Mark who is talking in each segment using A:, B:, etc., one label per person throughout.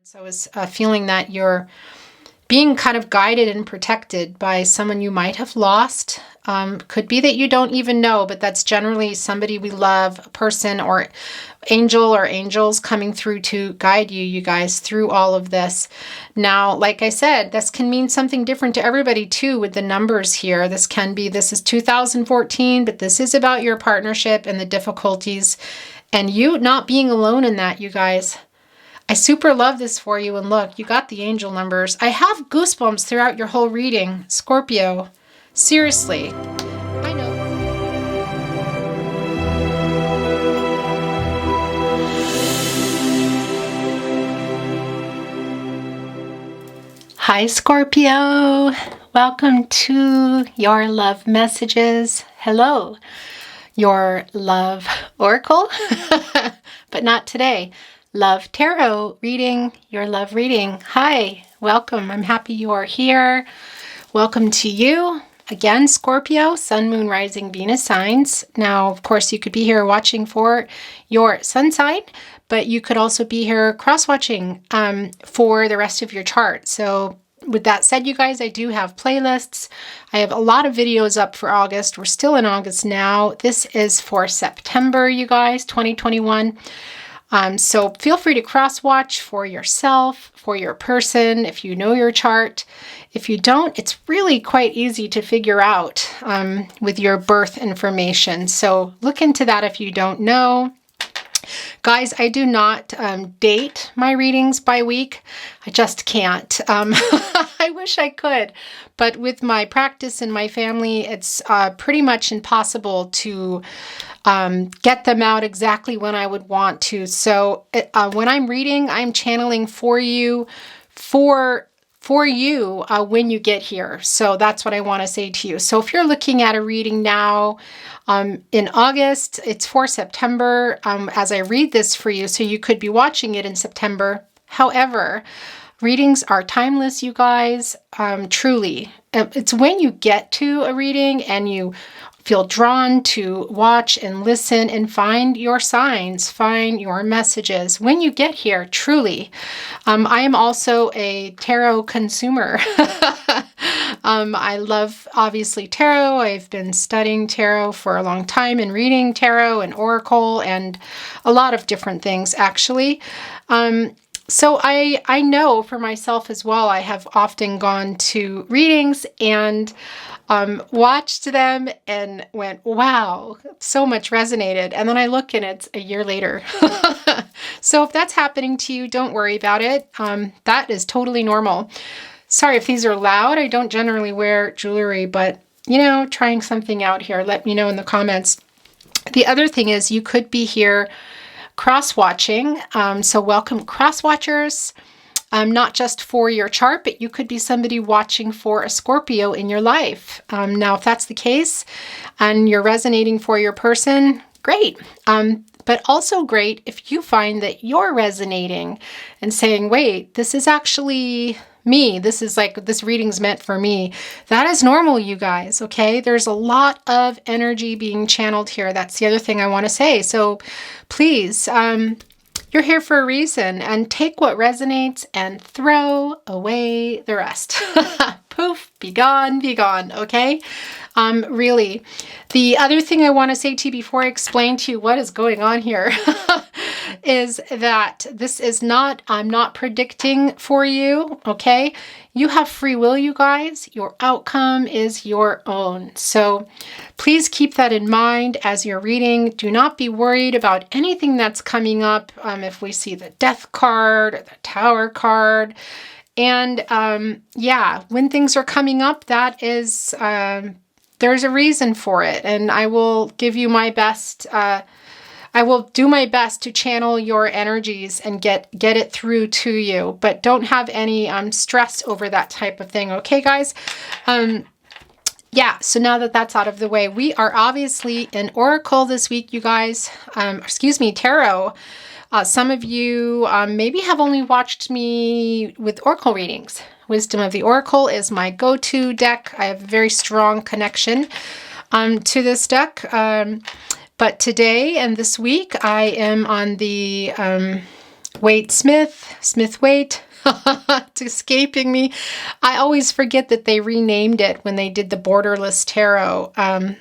A: So I was feeling that you're being kind of guided and protected by someone you might have lost. Could be that you don't even know, but that's generally somebody we love, a person or angel or angels coming through to guide you guys, through all of this. Now, like I said, this can mean something different to everybody too with the numbers here. This is 2014, but this is about your partnership and the difficulties and you not being alone in that, you guys. I super love this for you, and look, you got the angel numbers. I have goosebumps throughout your whole reading, Scorpio. Seriously. I know. Hi, Scorpio. Welcome to your love messages. Hello, your love oracle, but not today. Love Tarot reading, your love reading. Hi, welcome. I'm happy you are here. Welcome to you. Again, Scorpio, Sun, Moon, Rising, Venus signs. Now, of course, you could be here watching for your sun sign, but you could also be here cross-watching for the rest of your chart. So with that said, you guys, I do have playlists. I have a lot of videos up for August. We're still in August now. This is for September, you guys, 2021. So feel free to cross-watch for yourself, for your person, if you know your chart. If you don't, it's really quite easy to figure out with your birth information. So look into that if you don't know. Guys, I do not date my readings by week. I just can't. I wish I could, but with my practice and my family, it's pretty much impossible to get them out exactly when I would want to. So when I'm reading, I'm channeling for you, when you get here. So that's what I want to say to you. So if you're looking at a reading now in August, it's for September as I read this for you. So you could be watching it in September. However, readings are timeless, you guys, truly. It's when you get to a reading and you feel drawn to watch and listen and find your signs, find your messages. When you get here, truly. I am also a tarot consumer. I love, obviously, tarot. I've been studying tarot for a long time and reading tarot and oracle and a lot of different things, actually. So I know for myself as well, I have often gone to readings and watched them and went, wow, so much resonated. And then I look and it's a year later. So if that's happening to you, don't worry about it. That is totally normal. Sorry if these are loud. I don't generally wear jewelry, but trying something out here. Let me know in the comments. The other thing is you could be here cross-watching. So welcome cross-watchers. Not just for your chart, but you could be somebody watching for a Scorpio in your life. Now, if that's the case and you're resonating for your person, great. But also great if you find that you're resonating and saying, wait, this is actually me. This is like, this reading's meant for me. That is normal, you guys, okay? There's a lot of energy being channeled here. That's the other thing I want to say. So please, you're here for a reason, and take what resonates and throw away the rest. Poof, be gone, okay? Really. The other thing I want to say to you before I explain to you what is going on here is that this is not, I'm not predicting for you, okay? You have free will, you guys. Your outcome is your own. So please keep that in mind as you're reading. Do not be worried about anything that's coming up. If we see the Death card or the Tower card. And yeah, when things are coming up, that is, there's a reason for it. And I will give you my best. I will do my best to channel your energies and get it through to you, but don't have any stress over that type of thing. Okay, guys? Yeah, so now that that's out of the way, we are obviously in Oracle this week, you guys. Tarot. Some of you maybe have only watched me with Oracle readings. Wisdom of the Oracle is my go-to deck. I have a very strong connection to this deck. But today and this week, I am on the Waite Smith Waite. It's escaping me. I always forget that they renamed it when they did the Borderless Tarot.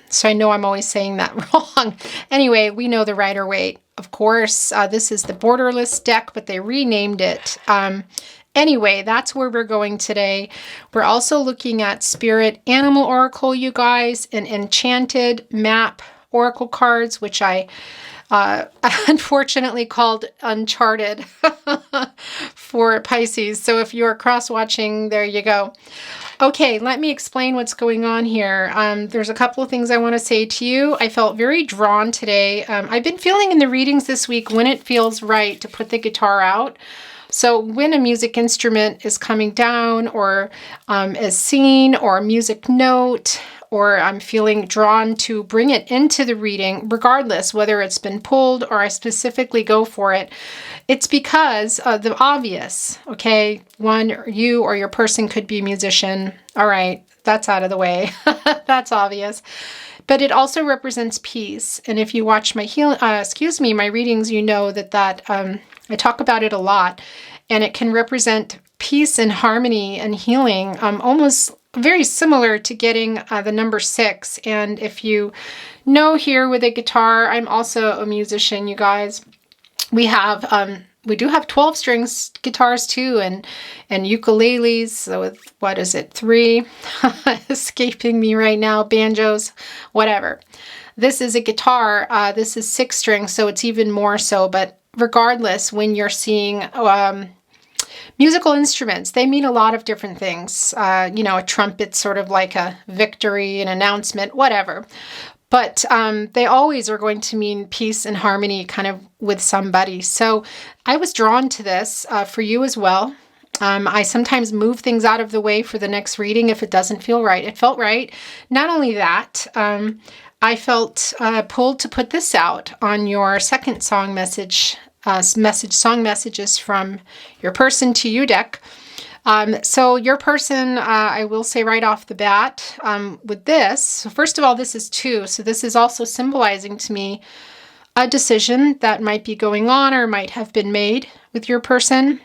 A: So I know I'm always saying that wrong. Anyway, we know the Rider-Waite. Of course, this is the Borderless deck, but they renamed it. Anyway, that's where we're going today. We're also looking at Spirit Animal Oracle, you guys, and Enchanted Map Oracle cards, which I unfortunately called Uncharted for Pisces. So if you're cross-watching, there you go. Okay, let me explain what's going on here. There's a couple of things I want to say to you. I felt very drawn today. I've been feeling in the readings this week when it feels right to put the guitar out. So when a music instrument is coming down or is seen or a music note, or I'm feeling drawn to bring it into the reading, regardless whether it's been pulled or I specifically go for it, it's because of the obvious, okay? One, you or your person could be a musician. All right, that's out of the way. That's obvious. But it also represents peace. And if you watch my my readings, you know that I talk about it a lot, and it can represent peace and harmony and healing, almost very similar to getting the number 6. And if you know, here with a guitar, I'm also a musician, you guys. We do have 12 strings guitars too, and ukuleles. So with, what is it, 3? Escaping me right now. Banjos, whatever. This is a guitar. This is 6 strings, so it's even more so. But regardless, when you're seeing musical instruments, they mean a lot of different things. A trumpet's sort of like a victory, an announcement, whatever. But they always are going to mean peace and harmony kind of with somebody. So I was drawn to this for you as well. I sometimes move things out of the way for the next reading if it doesn't feel right. It felt right. Not only that, I felt pulled to put this out on your second song message, song messages from your person to you deck. So your person, I will say right off the bat, with this, so first of all, this is 2. So this is also symbolizing to me a decision that might be going on or might have been made with your person.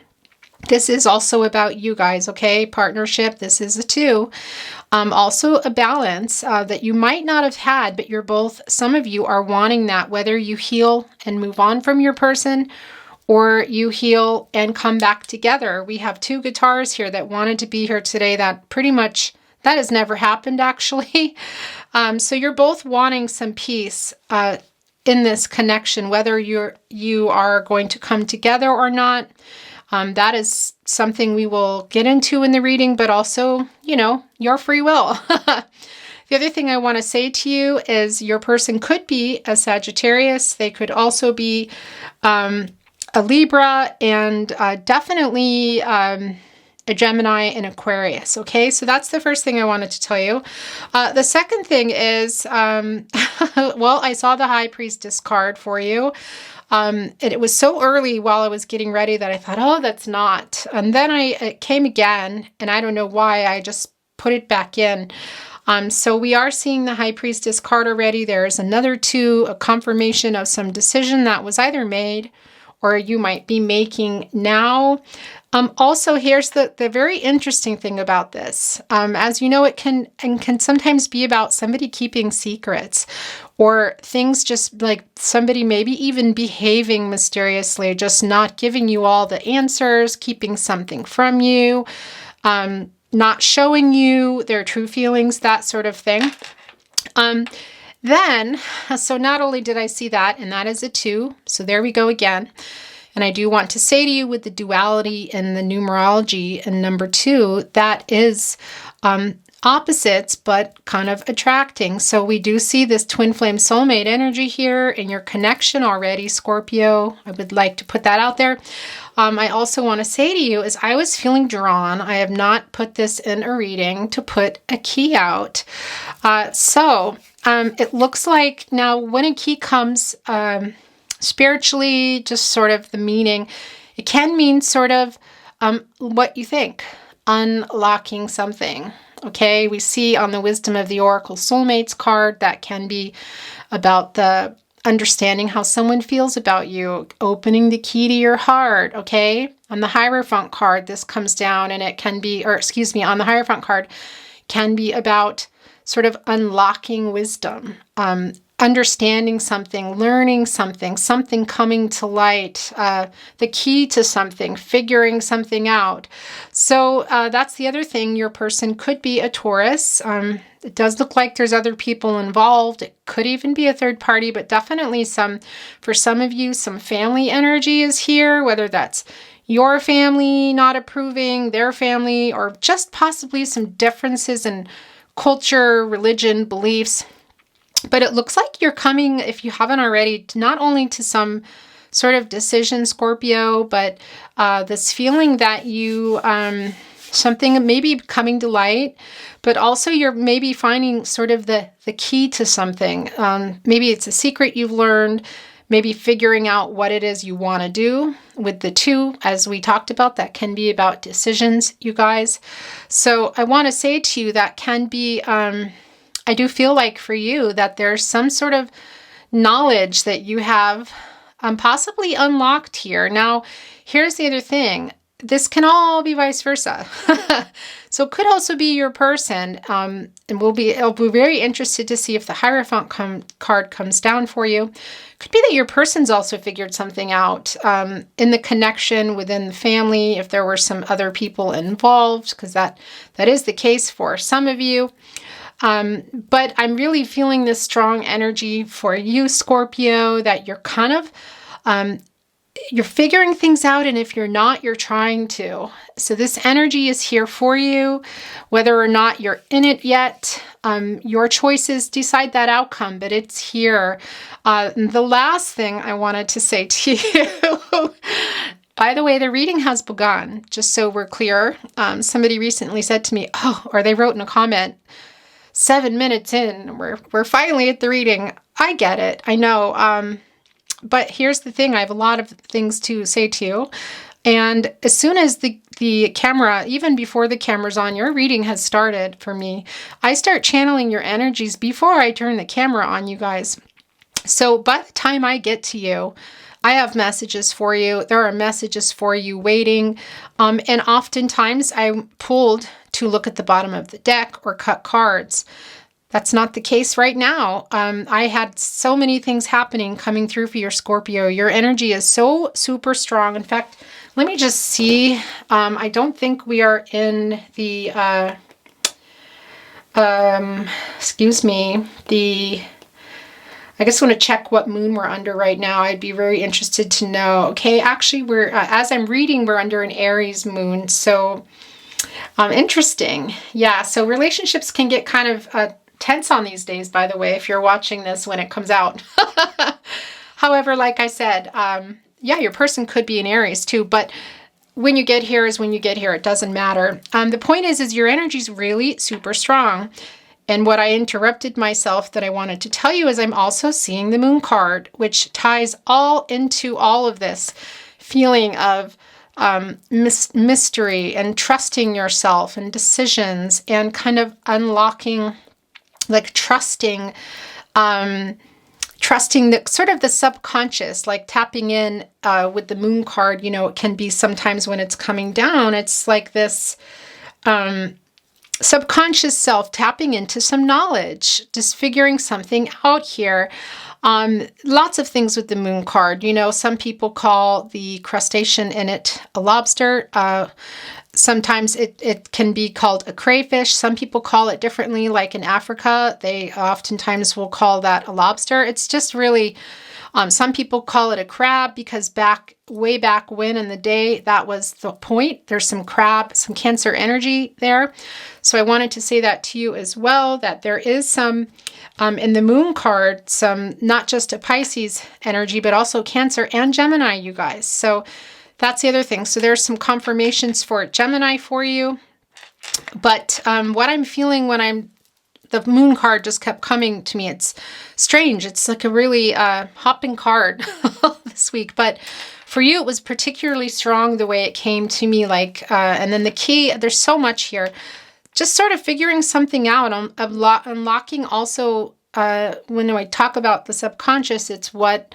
A: This is also about you guys, okay? Partnership, this is a 2. Also a balance that you might not have had, but some of you are wanting that, whether you heal and move on from your person or you heal and come back together. We have 2 guitars here that wanted to be here today. That has never happened, actually. So you're both wanting some peace in this connection, whether you are going to come together or not. That is something we will get into in the reading, but also, your free will. The other thing I want to say to you is your person could be a Sagittarius. They could also be a Libra, and definitely a Gemini and Aquarius. Okay, so that's the first thing I wanted to tell you. The second thing is, well, I saw the High Priestess card for you. And it was so early while I was getting ready that I thought, oh, that's not. And then it came again, and I don't know why, I just put it back in. So we are seeing the High Priestess card already. There's another 2, a confirmation of some decision that was either made or you might be making now. Also, here's the very interesting thing about this. As you know, it can sometimes be about somebody keeping secrets, or things just like somebody maybe even behaving mysteriously, just not giving you all the answers, keeping something from you, not showing you their true feelings, that sort of thing. So not only did I see that, and that is a 2, so there we go again. And I do want to say to you with the duality and the numerology and number 2, that is opposites, but kind of attracting. So we do see this twin flame soulmate energy here in your connection already, Scorpio. I would like to put that out there. I also want to say to you is I was feeling drawn. I have not put this in a reading to put a key out. It looks like now when a key comes spiritually, just sort of the meaning, it can mean sort of what you think, unlocking something. Okay, we see on the Wisdom of the Oracle Soulmates card that can be about the understanding how someone feels about you, opening the key to your heart, okay? On the Hierophant card, this comes down and it can be, or excuse me, on the Hierophant card, can be about sort of unlocking wisdom, understanding something, learning something, something coming to light, the key to something, figuring something out. So that's the other thing. Your person could be a Taurus. It does look like there's other people involved. It could even be a third party, but definitely for some of you, some family energy is here, whether that's your family not approving, their family, or just possibly some differences in culture, religion, beliefs. But it looks like you're coming, if you haven't already, not only to some sort of decision, Scorpio, but this feeling that you, something maybe coming to light, but also you're maybe finding sort of the key to something. Maybe it's a secret you've learned, maybe figuring out what it is you want to do with the two, as we talked about. That can be about decisions, you guys. So I want to say to you that can be, I do feel like for you that there's some sort of knowledge that you have possibly unlocked here. Now, here's the other thing. This can all be vice versa. So it could also be your person. And I'll be very interested to see if the Hierophant card comes down for you. Could be that your person's also figured something out in the connection within the family, if there were some other people involved, because that is the case for some of you. But I'm really feeling this strong energy for you, Scorpio, that you're kind of, you're figuring things out. And if you're not, you're trying to. So this energy is here for you, whether or not you're in it yet. Your choices decide that outcome, but it's here. The last thing I wanted to say to you, by the way, the reading has begun, just so we're clear. Somebody recently said to me, or they wrote in a comment, 7 minutes in, we're finally at the reading. I get it. I know. But here's the thing. I have a lot of things to say to you. And as soon as the camera, even before the camera's on, your reading has started for me, I start channeling your energies before I turn the camera on, you guys. So by the time I get to you, I have messages for you. There are messages for you waiting. And oftentimes I'm pulled to look at the bottom of the deck or cut cards. That's not the case right now. I had so many things happening coming through for your Scorpio. Your energy is so super strong. In fact, let me just see. I don't think we are in the, excuse me, I just want to check what moon we're under right now. I'd be very interested to know. Okay, actually, we're as I'm reading, we're under an Aries moon. So interesting. Yeah, so relationships can get kind of tense on these days, by the way, if you're watching this when it comes out. However, like I said, yeah, your person could be an Aries too, but when you get here is when you get here. It doesn't matter. The point is your energy is really super strong. And what I interrupted myself that I wanted to tell you is I'm also seeing the moon card, which ties all into all of this feeling of mystery and trusting yourself and decisions and kind of unlocking, like trusting the sort of the subconscious, like tapping in with the moon card. You know, it can be sometimes when it's coming down, it's like this subconscious self tapping into some knowledge, just figuring something out here. Lots of things with the moon card. You know, some people call the crustacean in it a lobster. Sometimes it can be called a crayfish. Some people call it differently, like in Africa. They oftentimes will call that a lobster. It's just really, some people call it a crab because way back when in the day, that was the point. There's some crab, some Cancer energy there. So I wanted to say that to you as well, that there is some, in the moon card, some, not just a Pisces energy, but also Cancer and Gemini, you guys. So that's the other thing. So there's some confirmations for Gemini for you. But what I'm feeling when the moon card just kept coming to me. It's strange. It's like a really hopping card this week. But for you, it was particularly strong the way it came to me. Like, and then the key, there's so much here. Just sort of figuring something out, unlocking also when I talk about the subconscious, it's what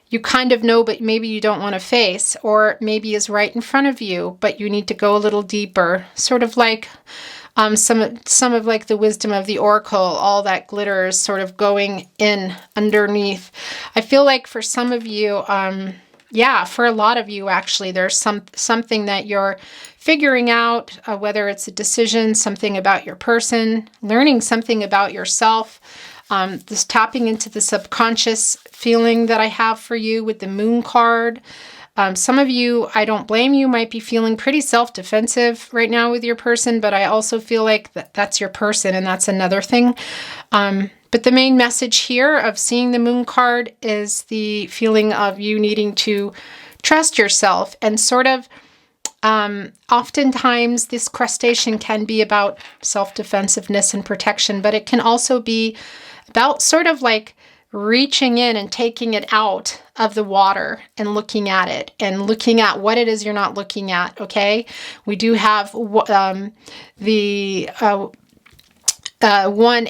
A: you kind of know, but maybe you don't want to face, or maybe is right in front of you, but you need to go a little deeper. Sort of like some of like the wisdom of the oracle, all that glitter is sort of going in underneath. I feel like for some of you, yeah, for a lot of you actually, there's something that you're figuring out, whether it's a decision, something about your person, learning something about yourself. This tapping into the subconscious feeling that I have for you with the moon card. Some of you, I don't blame you, might be feeling pretty self-defensive right now with your person, but I also feel like that's your person, and that's another thing. But the main message here of seeing the moon card is the feeling of you needing to trust yourself, and sort of oftentimes this crustacean can be about self-defensiveness and protection, but it can also be about sort of like reaching in and taking it out of the water and looking at it and looking at what it is you're not looking at, okay? We do have the one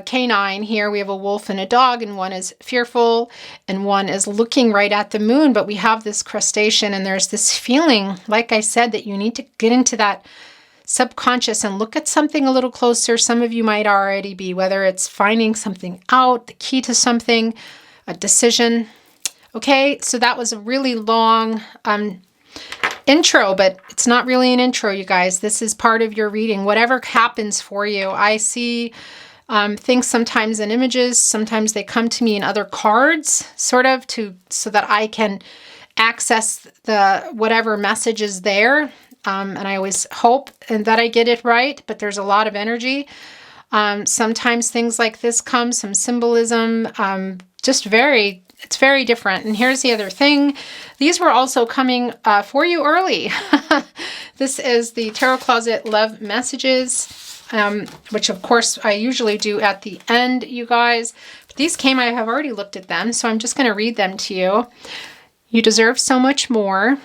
A: canine here. We have a wolf and a dog, and one is fearful and one is looking right at the moon, but we have this crustacean, and there's this feeling, like I said, that you need to get into that subconscious and look at something a little closer. Some of you might already be, whether it's finding something out, the key to something, a decision. Okay, so that was a really long intro, but it's not really an intro, you guys. This is part of your reading. Whatever happens for you, I see things sometimes in images, sometimes they come to me in other cards, sort of so that I can access the whatever message is there. And I always hope that I get it right, but there's a lot of energy. Sometimes things like this come, some symbolism, it's very different. And here's the other thing. These were also coming for you early. This is the Tarot Closet Love Messages, which of course I usually do at the end, you guys. But these came, I have already looked at them, so I'm just going to read them to you. You deserve so much more,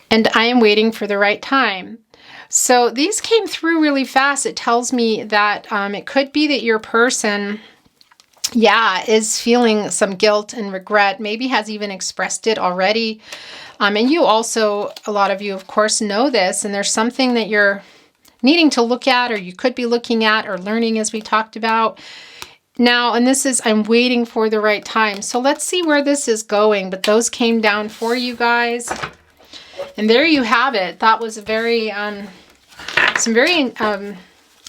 A: and I am waiting for the right time. So these came through really fast. It tells me that it could be that your person, is feeling some guilt and regret, maybe has even expressed it already. And you also, a lot of you, of course, know this, and there's something that you're needing to look at, or you could be looking at or learning, as we talked about. Now, and this is, I'm waiting for the right time. So let's see where this is going. But those came down for you guys. And there you have it. That was a very,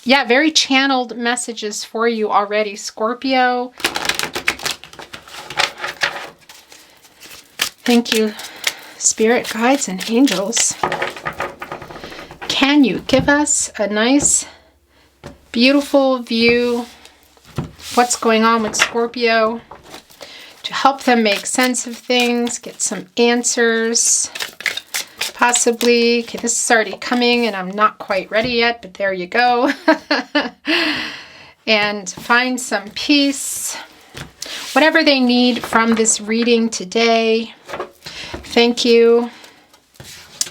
A: very channeled messages for you already, Scorpio. Thank you, spirit guides and angels. Can you give us a nice, beautiful view of what's going on with Scorpio to help them make sense of things, get some answers? Possibly. Okay, this is already coming and I'm not quite ready yet, but there you go. And find some peace. Whatever they need from this reading today. Thank you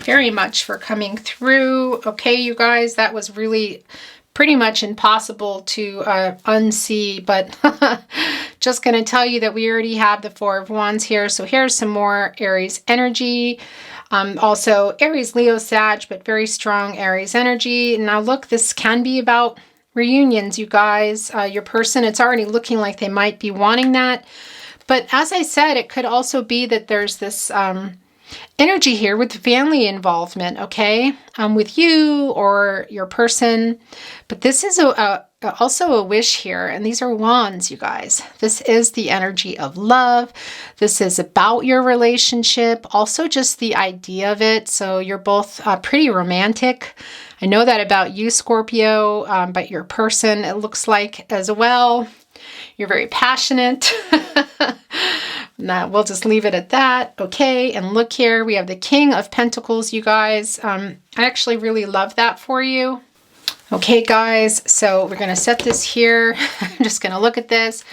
A: very much for coming through. Okay, you guys, that was really pretty much impossible to unsee, but just going to tell you that we already have the Four of Wands here. So here's some more Aries energy. Also Aries, Leo, Sag, but very strong Aries energy. Now look, this can be about reunions, you guys. Your person, it's already looking like they might be wanting that. But as I said, it could also be that there's this energy here with family involvement, okay? With you or your person. But this is also a wish here, and these are wands, you guys. This is the energy of love. This is about your relationship, also just the idea of it. So you're both pretty romantic. I know that about you, Scorpio, but your person, it looks like as well. You're very passionate. Now, we'll just leave it at that. Okay, and look here, we have the King of Pentacles, you guys. I actually really love that for you. Okay, guys, so we're going to set this here. I'm just going to look at this.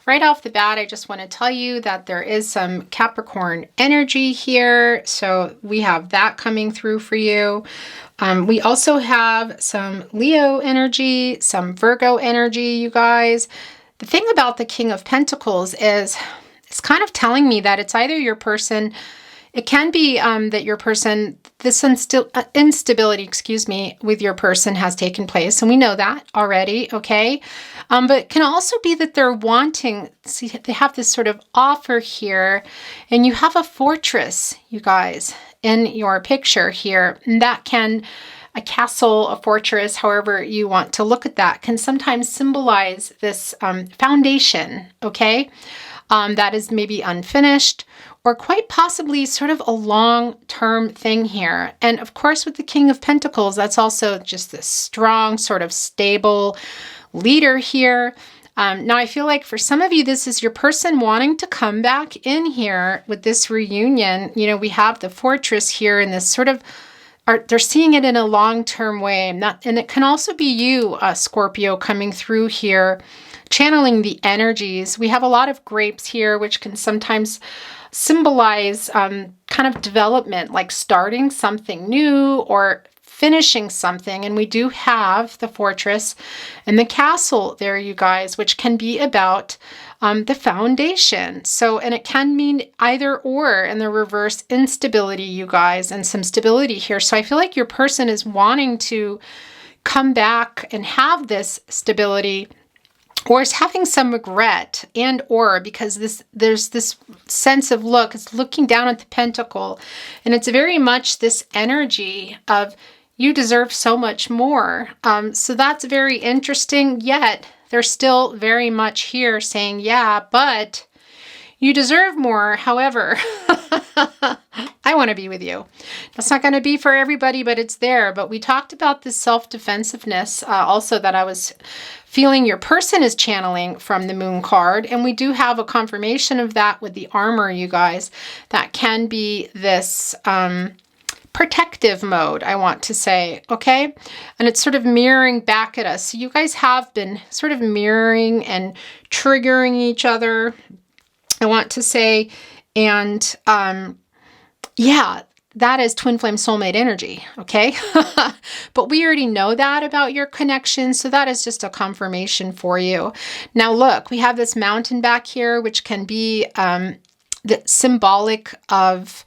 A: Right off the bat, I just want to tell you that there is some Capricorn energy here. So we have that coming through for you. We also have some Leo energy, some Virgo energy, you guys. The thing about the King of Pentacles is it's kind of telling me that it's either your person, it can be that your person, this instability, excuse me, with your person has taken place. And we know that already, okay? But it can also be that they're wanting, see, they have this sort of offer here, and you have a fortress, you guys, in your picture here. And that can, a castle, a fortress, however you want to look at that, can sometimes symbolize this foundation, okay? That is maybe unfinished, or quite possibly sort of a long-term thing here. And of course, with the King of Pentacles, that's also just this strong, sort of stable leader here. Now, I feel like for some of you, this is your person wanting to come back in here with this reunion. You know, we have the fortress here and this sort of, they're seeing it in a long-term way. And it can also be you, Scorpio, coming through here, channeling the energies. We have a lot of grapes here, which can sometimes symbolize kind of development, like starting something new or finishing something. And we do have the fortress and the castle there, you guys, which can be about the foundation. So, and it can mean either or, in the reverse, instability, you guys, and some stability here. So I feel like your person is wanting to come back and have this stability, or is having some regret, and or because there's this sense of it's looking down at the pentacle, and it's very much this energy of you deserve so much more. So that's very interesting, yet they're still very much here saying, yeah, but you deserve more. However, I want to be with you. That's not going to be for everybody, but it's there. But we talked about this self-defensiveness also that I was feeling your person is channeling from the Moon card. And we do have a confirmation of that with the armor, you guys. That can be this protective mode, I want to say, okay? And it's sort of mirroring back at us. So you guys have been sort of mirroring and triggering each other, I want to say. And yeah, that is twin flame soulmate energy, okay? But we already know that about your connection, so that is just a confirmation for you. Now look, we have this mountain back here, which can be the symbolic of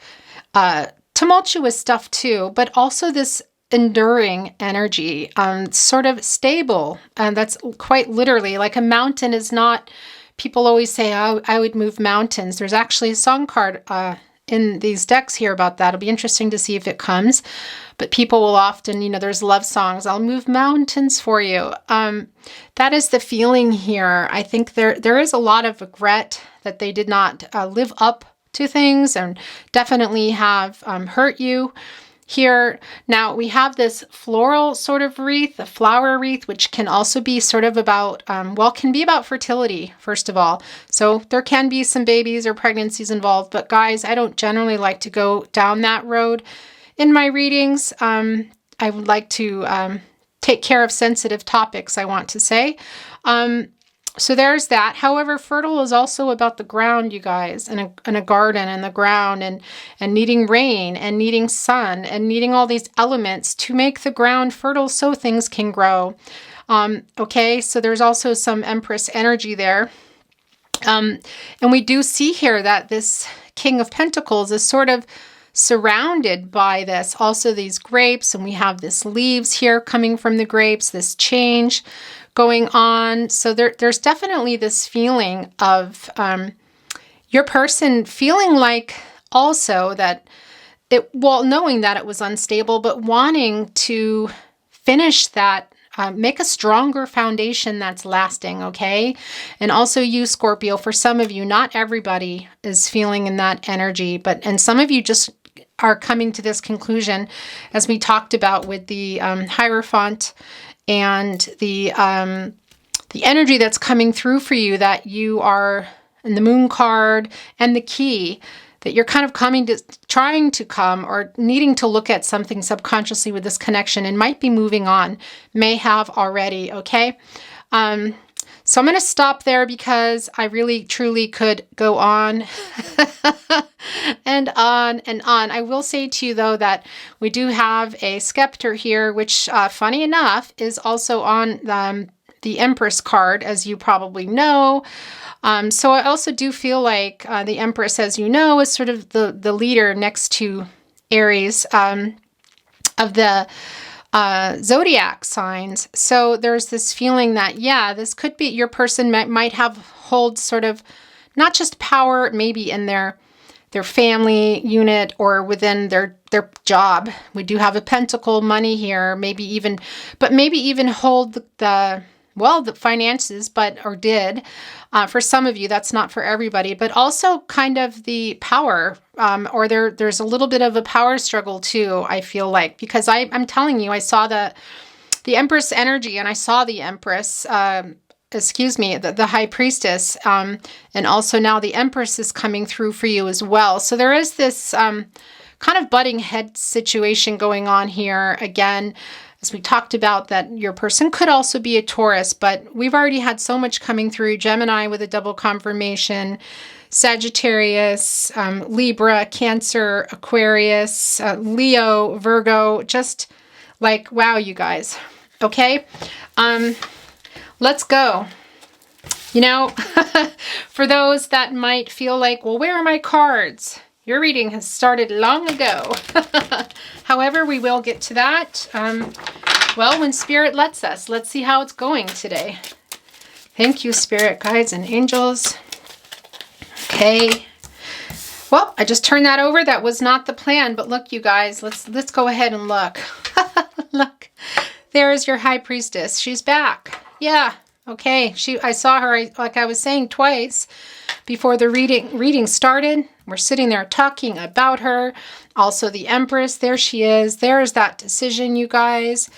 A: tumultuous stuff too, but also this enduring energy, sort of stable. And that's quite literally, like a mountain is not, people always say, oh, I would move mountains. There's actually a song card in these decks here about that. It'll be interesting to see if it comes. But people will often, you know, there's love songs. I'll move mountains for you. That is the feeling here. I think there is a lot of regret that they did not live up to things, and definitely have hurt you here. Now we have this floral sort of wreath, a flower wreath, which can also be sort of about, can be about fertility, first of all. So there can be some babies or pregnancies involved, but guys, I don't generally like to go down that road in my readings. I would like to take care of sensitive topics, I want to say. So there's that. However, fertile is also about the ground, you guys, and a garden and the ground, and needing rain and needing sun and needing all these elements to make the ground fertile so things can grow. Okay, so there's also some Empress energy there. And we do see here that this King of Pentacles is sort of surrounded by this, also these grapes, and we have this leaves here coming from the grapes, this change going on. So there's definitely this feeling of your person feeling like also that knowing that it was unstable, but wanting to finish that, make a stronger foundation that's lasting, okay? And also you, Scorpio, for some of you, not everybody is feeling in that energy, and some of you just are coming to this conclusion, as we talked about with the Hierophant and the energy that's coming through for you, that you are in the Moon card and the Key, that you're kind of trying to come or needing to look at something subconsciously with this connection, and might be moving on, may have already, okay? So I'm going to stop there because I really, truly could go on and on and on. I will say to you, though, that we do have a scepter here, which, funny enough, is also on the Empress card, as you probably know. So I also do feel like the Empress, as you know, is sort of the leader next to Aries of the zodiac signs. So there's this feeling that, yeah, this could be your person might hold sort of not just power, maybe in their family unit or within their job. We do have a pentacle, money here, maybe even hold the finances, or did. For some of you, that's not for everybody, but also kind of the power, or there's a little bit of a power struggle too, I feel like, because I'm telling you, I saw the Empress energy, and I saw the Empress, the High Priestess, and also now the Empress is coming through for you as well. So there is this kind of butting head situation going on here again. As we talked about, that your person could also be a Taurus, but we've already had so much coming through. Gemini with a double confirmation, Sagittarius, Libra, Cancer, Aquarius, Leo, Virgo, just like, wow, you guys. Okay, let's go. You know, for those that might feel like, well, where are my cards? Your reading has started long ago. However, we will get to that. Well, when Spirit lets us. Let's see how it's going today. Thank you, Spirit, guides, and angels. Okay. Well, I just turned that over. That was not the plan, but look, you guys, let's go ahead and look. Look, there's your High Priestess. She's back. Yeah. Okay. I saw her, like I was saying, twice before the reading started. We're sitting there talking about her. Also the Empress, there she is. There's that decision, you guys.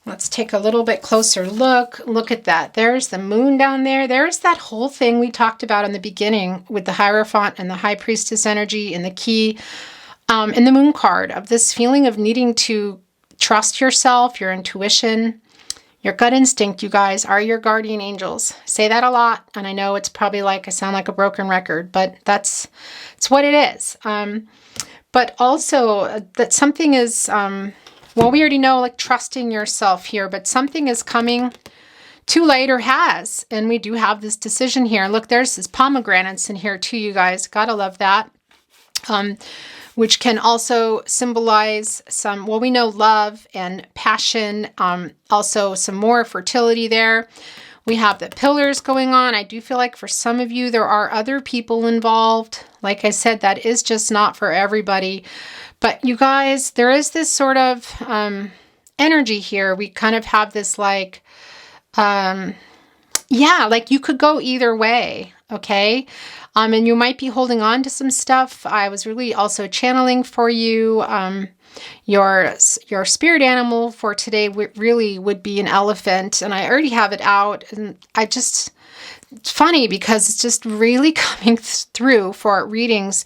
A: Let's take a little bit closer look. Look at that. There's the moon down there. There's that whole thing we talked about in the beginning with the Hierophant and the High Priestess energy and the key in the moon card of this feeling of needing to trust yourself, your intuition. Your gut instinct, you guys, are your guardian angels. I say that a lot, and I know it's probably like I sound like a broken record, but it's what it is. But also that something is, we already know, like, trusting yourself here, but something is coming too late, or has, and we do have this decision here. Look, there's this pomegranates in here too, you guys. Gotta love that. Which can also symbolize some, we know love and passion, also some more fertility there. We have the pillars going on. I do feel like for some of you, there are other people involved. Like I said, that is just not for everybody. But you guys, there is this sort of energy here. We kind of have this like, like you could go either way, okay? And you might be holding on to some stuff. I was really also channeling for you. Your spirit animal for today really would be an elephant. And I already have it out. And it's funny because it's just really coming through for readings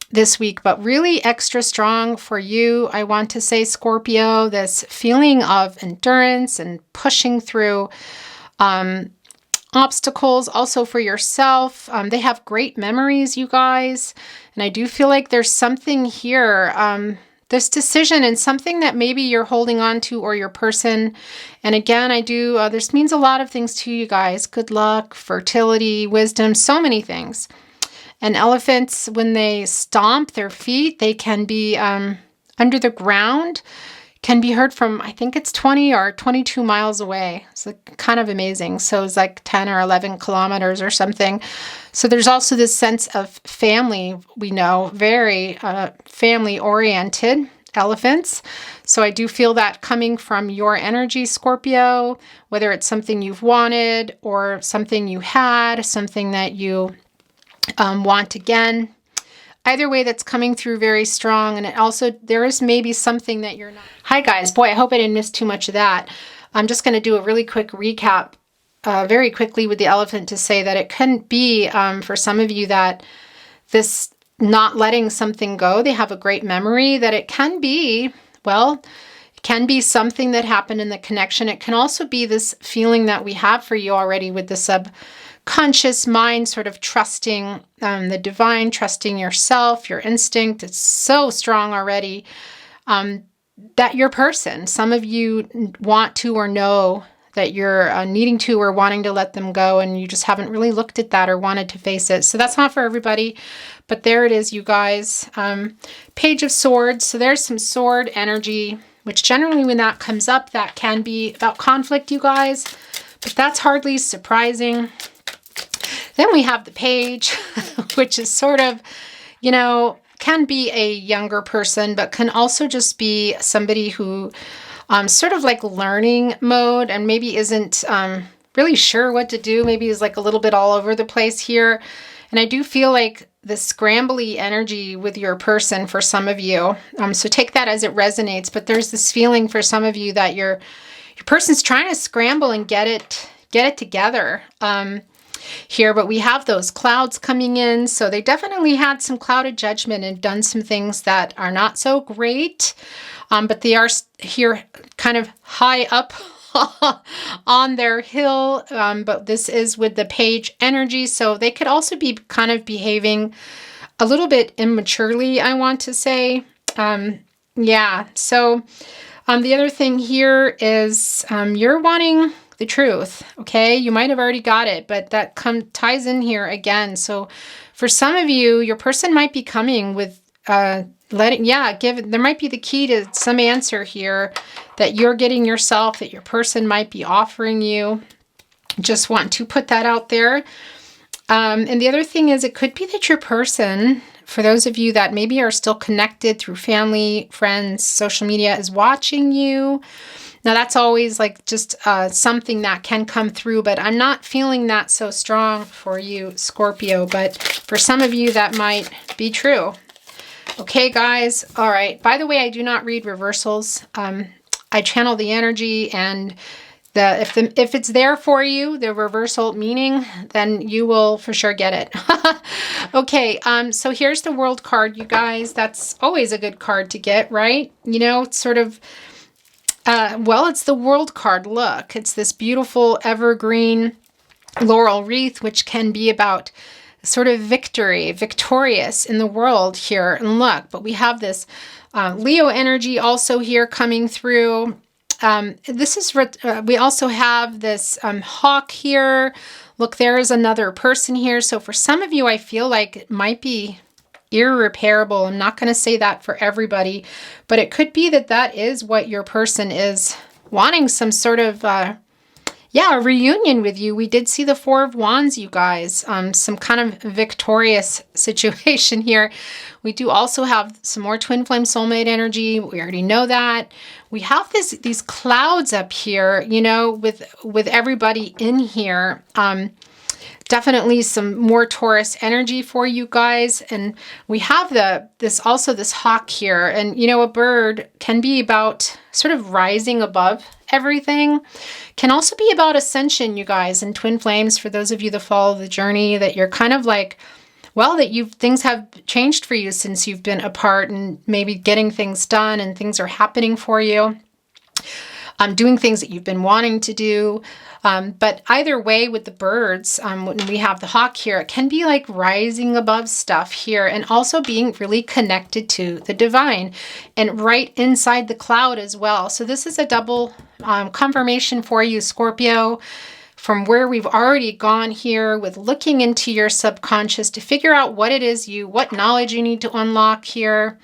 A: this week. But really extra strong for you, I want to say, Scorpio. This feeling of endurance and pushing through obstacles, also for yourself. They have great memories, you guys. And I do feel like there's something here, this decision, and something that maybe you're holding on to, or your person. And again, this means a lot of things to you guys. Good luck, fertility, wisdom, so many things. And elephants, when they stomp their feet, they can be under the ground, can be heard from, I think it's 20 or 22 miles away. It's like kind of amazing. So it's like 10 or 11 kilometers or something. So there's also this sense of family, we know, very family-oriented elephants. So I do feel that coming from your energy, Scorpio, whether it's something you've wanted or something you had, something that you want again. Either way, that's coming through very strong. And it also, there is maybe something that you're not. Hi guys, boy, I hope I didn't miss too much of that. I'm just going to do a really quick recap very quickly with the elephant to say that it can be for some of you that this not letting something go, they have a great memory, that it can be, it can be something that happened in the connection. It can also be this feeling that we have for you already with the subconscious mind, sort of trusting the divine, trusting yourself, your instinct. It's so strong already that your person, some of you want to or know that you're needing to or wanting to let them go, and you just haven't really looked at that or wanted to face it. So that's not for everybody, but there it is, you guys. Page of Swords. So there's some sword energy, which generally when that comes up, that can be about conflict, you guys, but that's hardly surprising. Then we have the Page, which is sort of, you know, can be a younger person, but can also just be somebody who sort of like learning mode and maybe isn't really sure what to do. Maybe is like a little bit all over the place here. And I do feel like the scrambly energy with your person for some of you. So take that as it resonates. But there's this feeling for some of you that your person's trying to scramble and get it together here. But we have those clouds coming in. So they definitely had some clouded judgment and done some things that are not so great. But they are here kind of high up on their hill. But this is with the Page energy. So they could also be kind of behaving a little bit immaturely, I want to say. Yeah. So the other thing here is you're wanting the truth. Okay. You might have already got it, but that ties in here again. So for some of you, your person might be coming with there might be the key to some answer here that you're getting yourself, that your person might be offering you. Just want to put that out there. And the other thing is, it could be that your person, for those of you that maybe are still connected through family, friends, social media, is watching you. Now that's always like just something that can come through, but I'm not feeling that so strong for you, Scorpio. But for some of you, that might be true. Okay, guys. All right. By the way, I do not read reversals. I channel the energy, and if it's there for you, the reversal meaning, then you will for sure get it. Okay. So here's the World card, you guys. That's always a good card to get, right? You know, it's sort of, it's the World card. Look, it's this beautiful evergreen laurel wreath, which can be about sort of victorious in the world here. And look, but we have this Leo energy also here coming through. We also have this hawk here. Look, there is another person here. So for some of you, I feel like it might be irreparable. I'm not going to say that for everybody, but it could be that is what your person is wanting, some sort of a reunion with you. We did see the Four of Wands, you guys. Some kind of victorious situation here. We do also have some more twin flame soulmate energy. We already know that. We have these clouds up here, you know, with everybody in here. Definitely some more Taurus energy for you guys. And we have this hawk here. And, you know, a bird can be about sort of rising above everything. Can also be about ascension, you guys, and twin flames. For those of you that follow the journey, that you're kind of like, things have changed for you since you've been apart, and maybe getting things done and things are happening for you. Doing things that you've been wanting to do. But either way, with the birds, when we have the hawk here, it can be like rising above stuff here, and also being really connected to the divine and right inside the cloud as well. So this is a double confirmation for you, Scorpio, from where we've already gone here with looking into your subconscious to figure out what it is what knowledge you need to unlock here.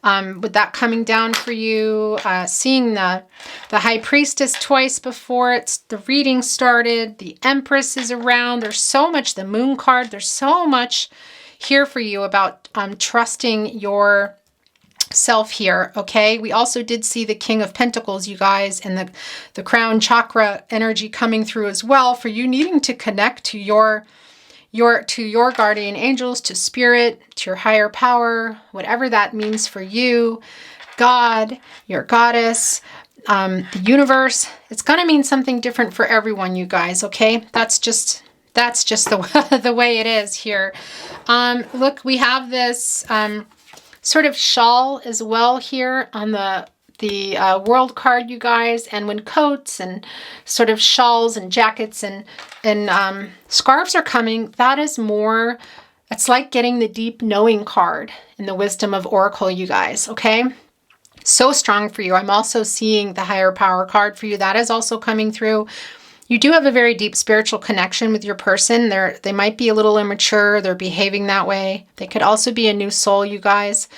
A: With that coming down for you, seeing the High Priestess twice before the reading started, the Empress is around. There's so much, the Moon card, there's so much here for you about trusting your self here, okay? We also did see the King of Pentacles, you guys, and the crown chakra energy coming through as well, for you needing to connect to your guardian angels, to spirit, to your higher power, whatever that means for you, God, your goddess, the universe. It's going to mean something different for everyone, you guys, okay? That's just the way it is here. Look, we have this sort of shawl as well here on the World card, you guys, and when coats and sort of shawls and jackets and scarves are coming, that is more, it's like getting the deep knowing card in the Wisdom of Oracle, you guys, okay? So strong for you. I'm also seeing the higher power card for you. That is also coming through. You do have a very deep spiritual connection with your person. They might be a little immature. They're behaving that way. They could also be a new soul, you guys.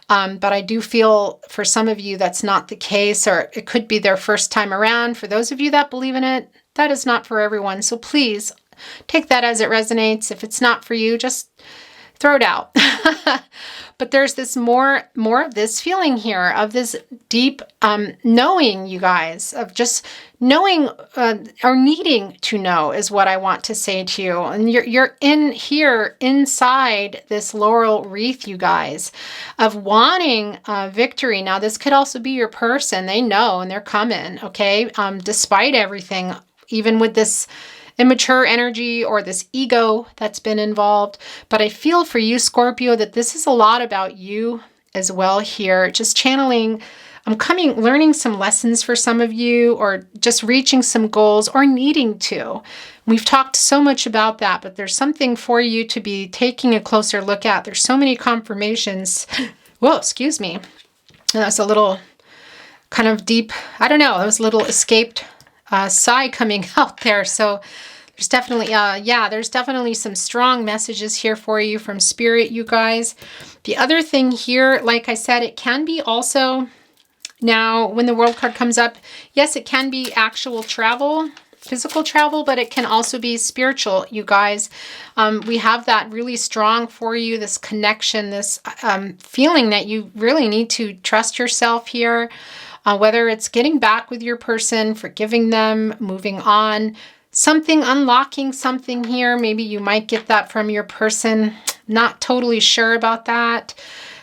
A: But I do feel for some of you that's not the case, or it could be their first time around. For those of you that believe in it, that is not for everyone. So please take that as it resonates. If it's not for you, just throw it out. But there's this more of this feeling here of this deep knowing, you guys, of just knowing or needing to know is what I want to say to you. And you're in here inside this laurel wreath, you guys, of wanting victory. Now, this could also be your person. They know and they're coming, okay? Despite everything, even with this immature energy or this ego that's been involved. But I feel for you, Scorpio, that this is a lot about you as well here. Just channeling, learning some lessons for some of you, or just reaching some goals, or needing to. We've talked so much about that, but there's something for you to be taking a closer look at. There's so many confirmations. Whoa, excuse me. That's a little kind of deep, I don't know, it was a little escaped sigh coming out there. So there's definitely, there's definitely some strong messages here for you from Spirit, you guys. The other thing here, like I said, it can be also, now when the World card comes up, yes, it can be actual travel, physical travel, but it can also be spiritual, you guys. We have that really strong for you, this connection, this feeling that you really need to trust yourself here. Whether it's getting back with your person, forgiving them, moving on, something, unlocking something here. Maybe you might get that from your person. Not totally sure about that.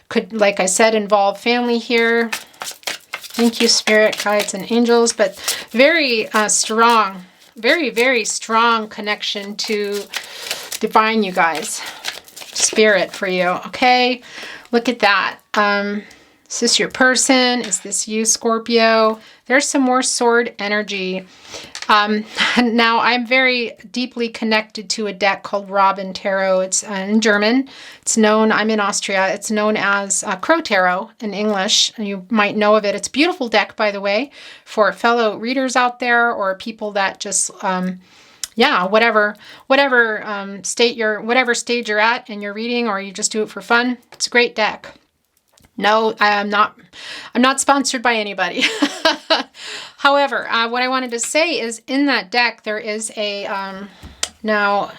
A: Could, like I said, involve family here. Thank you, Spirit, guides, and angels. But very strong, very, very strong connection to divine, you guys. Spirit for you, okay? Look at that. Is this your person? Is this you, Scorpio? There's some more sword energy. Now, I'm very deeply connected to a deck called Robin Tarot. It's in German. It's known, I'm in Austria. It's known as Crow Tarot in English. You might know of it. It's a beautiful deck, by the way, for fellow readers out there, or people that just, whatever stage you're at in your reading, or you just do it for fun. It's a great deck. No, I'm not sponsored by anybody. However, what I wanted to say is in that deck, there is a, now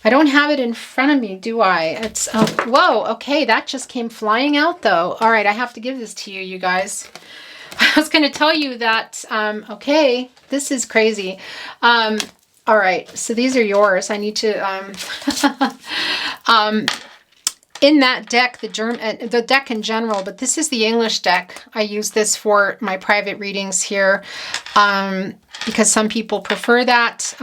A: I don't have it in front of me, do I? It's, whoa, okay. That just came flying out though. All right. I have to give this to you, you guys. I was going to tell you that, okay, this is crazy. All right. So these are yours. I need to, in that deck, the deck in general, but this is the English deck. I use this for my private readings here because some people prefer that.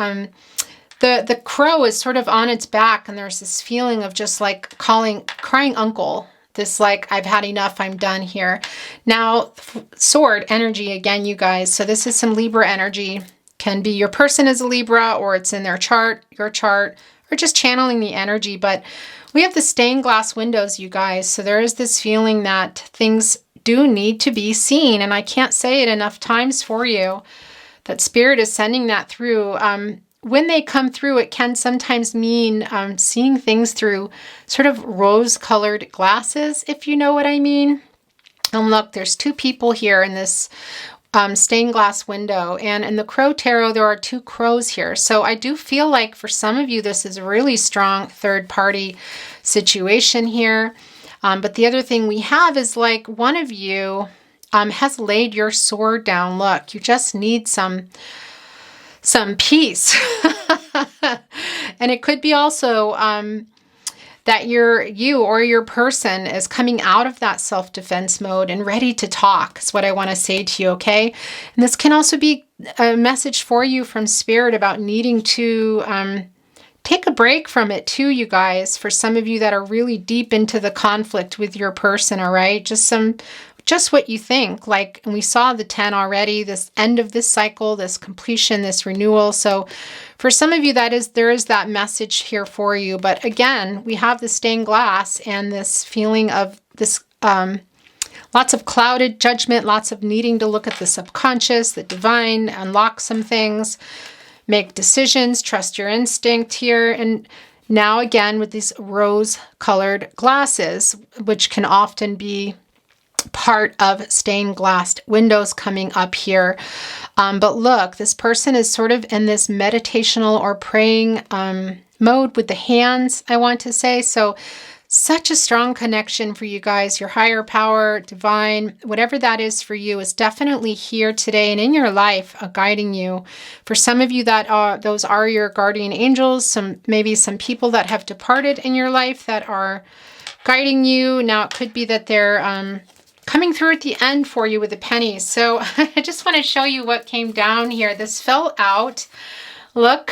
A: The crow is sort of on its back, and there's this feeling of just like crying uncle. This like, I've had enough, I'm done here. Now, sword energy again, you guys. So this is some Libra energy. Can be your person is a Libra, or it's in their chart, your chart, or just channeling the energy. But we have the stained glass windows, you guys. So there is this feeling that things do need to be seen. And I can't say it enough times for you that Spirit is sending that through. When they come through, it can sometimes mean seeing things through sort of rose-colored glasses, if you know what I mean. And look, there's two people here in this stained glass window. And in the Crow Tarot, there are two crows here. So I do feel like for some of you, this is a really strong third-party situation here. But the other thing we have is like one of you has laid your sword down. Look, you just need some peace. And it could be also that you or your person is coming out of that self-defense mode and ready to talk, is what I want to say to you, okay? And this can also be a message for you from Spirit about needing to take a break from it too, you guys, for some of you that are really deep into the conflict with your person, all right? Just what you think. Like, and we saw the 10 already, this end of this cycle, this completion, this renewal. So for some of you, there is that message here for you. But again, we have the stained glass and this feeling of this lots of clouded judgment, lots of needing to look at the subconscious, the divine, unlock some things, make decisions, trust your instinct here. And now again with these rose-colored glasses, which can often be part of stained glass windows coming up here. But look, this person is sort of in this meditational or praying mode with the hands, I want to say. So such a strong connection for you guys. Your higher power, divine, whatever that is for you is definitely here today and in your life, guiding you. For some of you, those are your guardian angels, maybe some people that have departed in your life that are guiding you. Now it could be that they're coming through at the end for you with the pennies. So I just want to show you what came down here. This fell out. Look,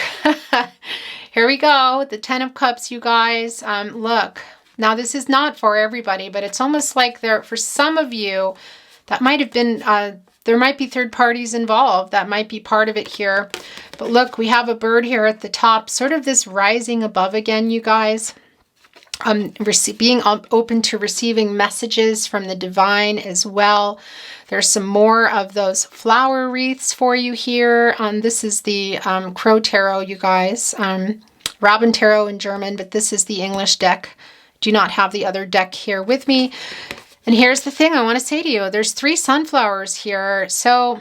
A: here we go. The 10 of Cups, you guys. Look, now this is not for everybody, but it's almost like for some of you, that might have been, there might be third parties involved. That might be part of it here. But look, we have a bird here at the top, sort of this rising above again, you guys. Being open to receiving messages from the divine as well. There's some more of those flower wreaths for you here. This is the Crow Tarot, you guys. Robin Tarot in German, but this is the English deck. Do not have the other deck here with me. And here's the thing I want to say to you. There's 3 sunflowers here. So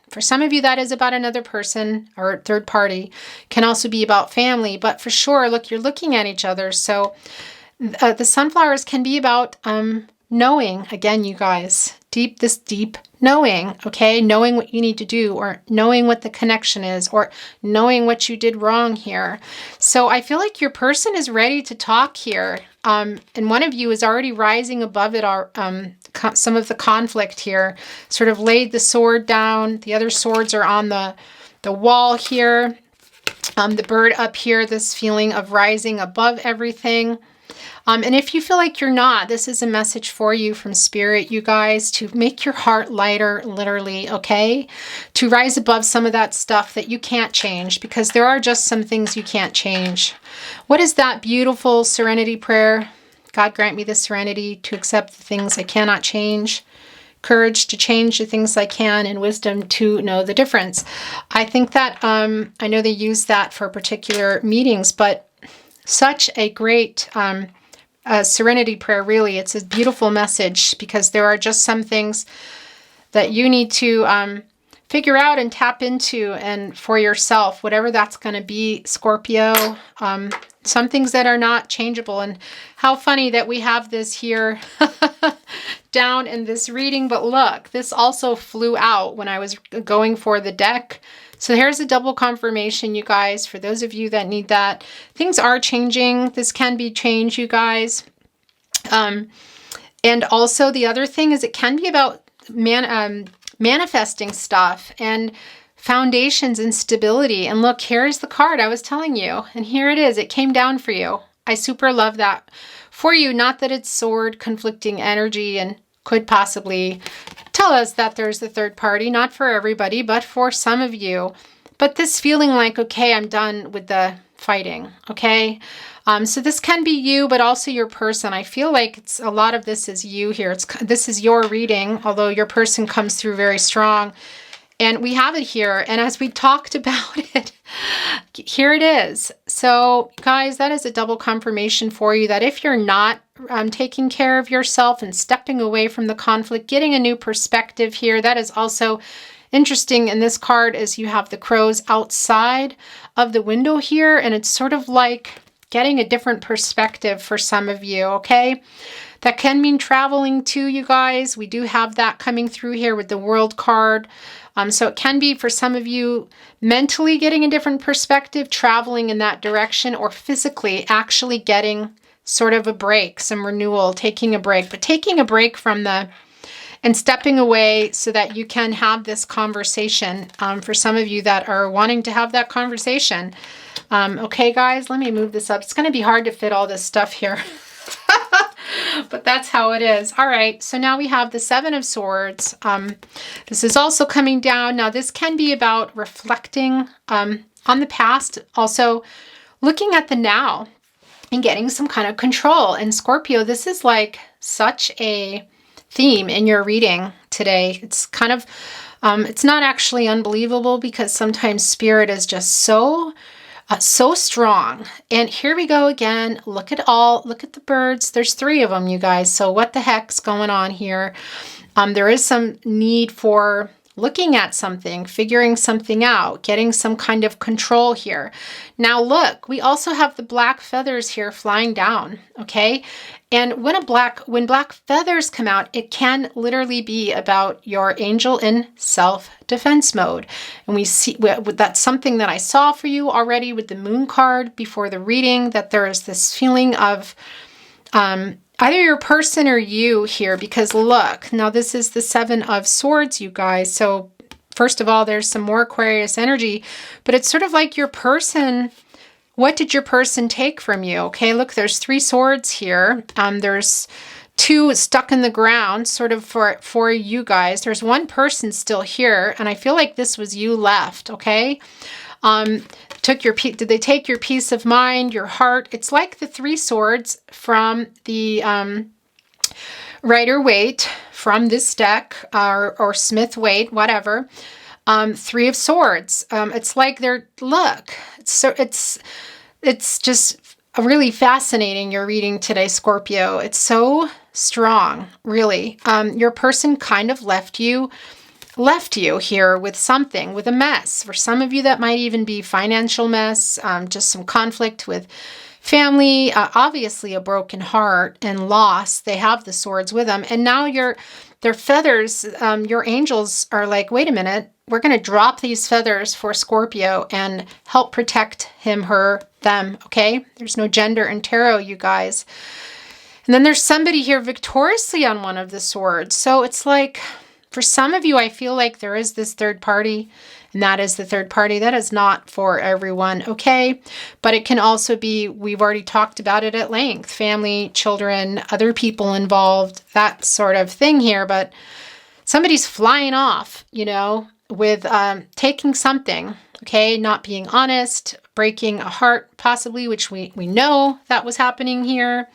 A: for some of you, that is about another person or third party. Can also be about family. But for sure, look, you're looking at each other. So the sunflowers can be about knowing, again, you guys, this deep knowing, okay? Knowing what you need to do, or knowing what the connection is, or knowing what you did wrong here. So I feel like your person is ready to talk here. And one of you is already rising above it, some of the conflict here, sort of laid the sword down. The other swords are on the wall here. The bird up here, this feeling of rising above everything. And if you feel like you're not, this is a message for you from Spirit, you guys, to make your heart lighter, literally, okay? To rise above some of that stuff that you can't change, because there are just some things you can't change. What is that beautiful serenity prayer? God grant me the serenity to accept the things I cannot change, courage to change the things I can, and wisdom to know the difference. I think that, I know they use that for particular meetings, but such a great serenity prayer, really. It's a beautiful message, because there are just some things that you need to figure out and tap into, and for yourself, whatever that's going to be, Scorpio. Some things that are not changeable. And how funny that we have this here down in this reading. But look, this also flew out when I was going for the deck. So here's a double confirmation, you guys, for those of you that need that. Things are changing. This can be changed, you guys. And also the other thing is it can be about manifesting stuff and foundations and stability. And look, here's the card I was telling you. And here it is. It came down for you. I super love that for you. Not that it's sword conflicting energy and could possibly tell us that there's a third party, not for everybody, but for some of you. But this feeling like, okay, I'm done with the fighting, okay? So this can be you, but also your person. I feel like a lot of this is you here. This is your reading, although your person comes through very strong. And we have it here. And as we talked about it, here it is. So guys, that is a double confirmation for you that if you're not taking care of yourself and stepping away from the conflict, getting a new perspective here, that is also interesting. In this card is you have the crows outside of the window here. And it's sort of like getting a different perspective for some of you, okay? That can mean traveling too, you guys. We do have that coming through here with the World card. So it can be for some of you mentally getting a different perspective, traveling in that direction, or physically actually getting sort of a break, some renewal, taking a break, but taking a break from and stepping away so that you can have this conversation. For some of you that are wanting to have that conversation. Okay, guys, let me move this up. It's going to be hard to fit all this stuff here. But that's how it is. All right, so now we have the 7 of Swords. This is also coming down. Now, this can be about reflecting on the past, also looking at the now and getting some kind of control. And Scorpio, this is like such a theme in your reading today. It's kind of, it's not actually unbelievable because sometimes spirit is just so strong. And here we go again. Look at the birds. There's 3 of them, you guys. So what the heck's going on here? There is some need for looking at something, figuring something out, getting some kind of control here. Now look, we also have the black feathers here flying down, okay? And when black feathers come out, it can literally be about your angel in self-defense mode. And we see that's something that I saw for you already with the moon card before the reading, that there is this feeling of either your person or you here, because look, now this is the 7 of Swords, you guys. So first of all, there's some more Aquarius energy, but it's sort of like your person. What did your person take from you? Okay, look, there's 3 swords here. There's 2 stuck in the ground, sort of for you guys. There's 1 person still here, and I feel like this was you left, okay? Did they take your peace of mind, your heart? It's like the 3 swords from the Rider-Waite from this deck, or Smith-Waite, whatever. 3 of Swords. It's like it's just really fascinating, your reading today, Scorpio. It's so strong, really. Your person kind of left you here with something, with a mess. For some of you, that might even be financial mess, just some conflict with family, obviously a broken heart and loss. They have the swords with them. And now their feathers, your angels are like, wait a minute, we're going to drop these feathers for Scorpio and help protect him, her, them, okay? There's no gender in tarot, you guys. And then there's somebody here victoriously on one of the swords. So it's like, for some of you, I feel like there is this third party, and that is the third party. That is not for everyone, okay? But it can also be, we've already talked about it at length, family, children, other people involved, that sort of thing here. But somebody's flying off, with taking something, okay? Not being honest, breaking a heart possibly, which we know that was happening here.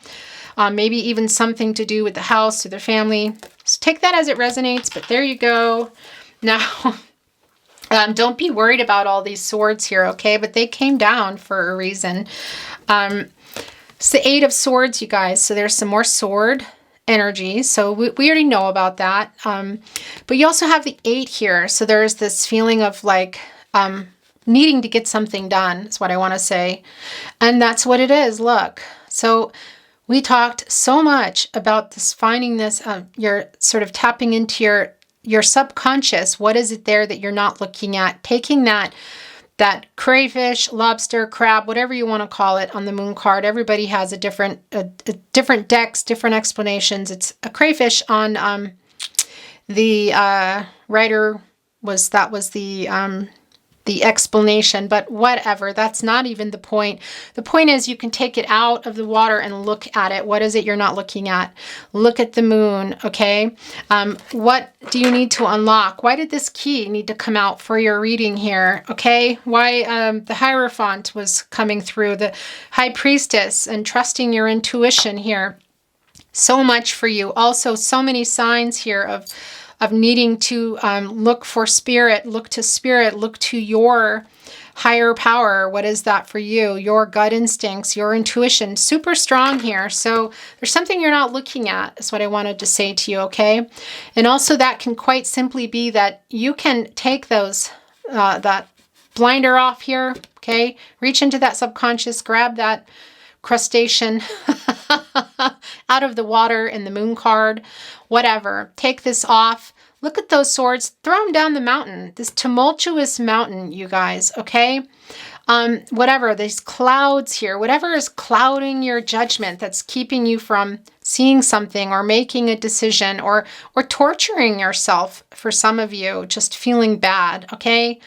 A: Maybe even something to do with the house or their family. So take that as it resonates, but there you go. Now, don't be worried about all these swords here, okay? But they came down for a reason. It's the 8 of Swords, you guys. So there's some more sword energy. So we already know about that. But you also have the 8 here. So there's this feeling of like needing to get something done, is what I want to say. And that's what it is. Look. So we talked so much about this, finding this, you're sort of tapping into your subconscious. What is it there that you're not looking at? Taking that crayfish, lobster, crab, whatever you want to call it on the moon card. Everybody has a different decks, different explanations. It's a crayfish on the writer was the explanation, but whatever, that's not even the point. The point is you can take it out of the water and look at it. What is it you're not looking at? Look at the moon, okay? What do you need to unlock? Why did this key need to come out for your reading here, okay? Why the Hierophant was coming through, the High Priestess, and trusting your intuition here. So much for you. Also, so many signs here of needing to look for spirit, look to your higher power. What is that for you? Your gut instincts, your intuition, super strong here. So there's something you're not looking at, is what I wanted to say to you, okay? And also that can quite simply be that you can take those, that blinder off here, okay? Reach into that subconscious, grab that crustacean out of the water in the moon card, whatever. Take this off. Look at those swords. Throw them down the mountain. This tumultuous mountain, you guys, okay? Whatever, these clouds here, whatever is clouding your judgment that's keeping you from seeing something or making a decision or torturing yourself, for some of you, just feeling bad, okay?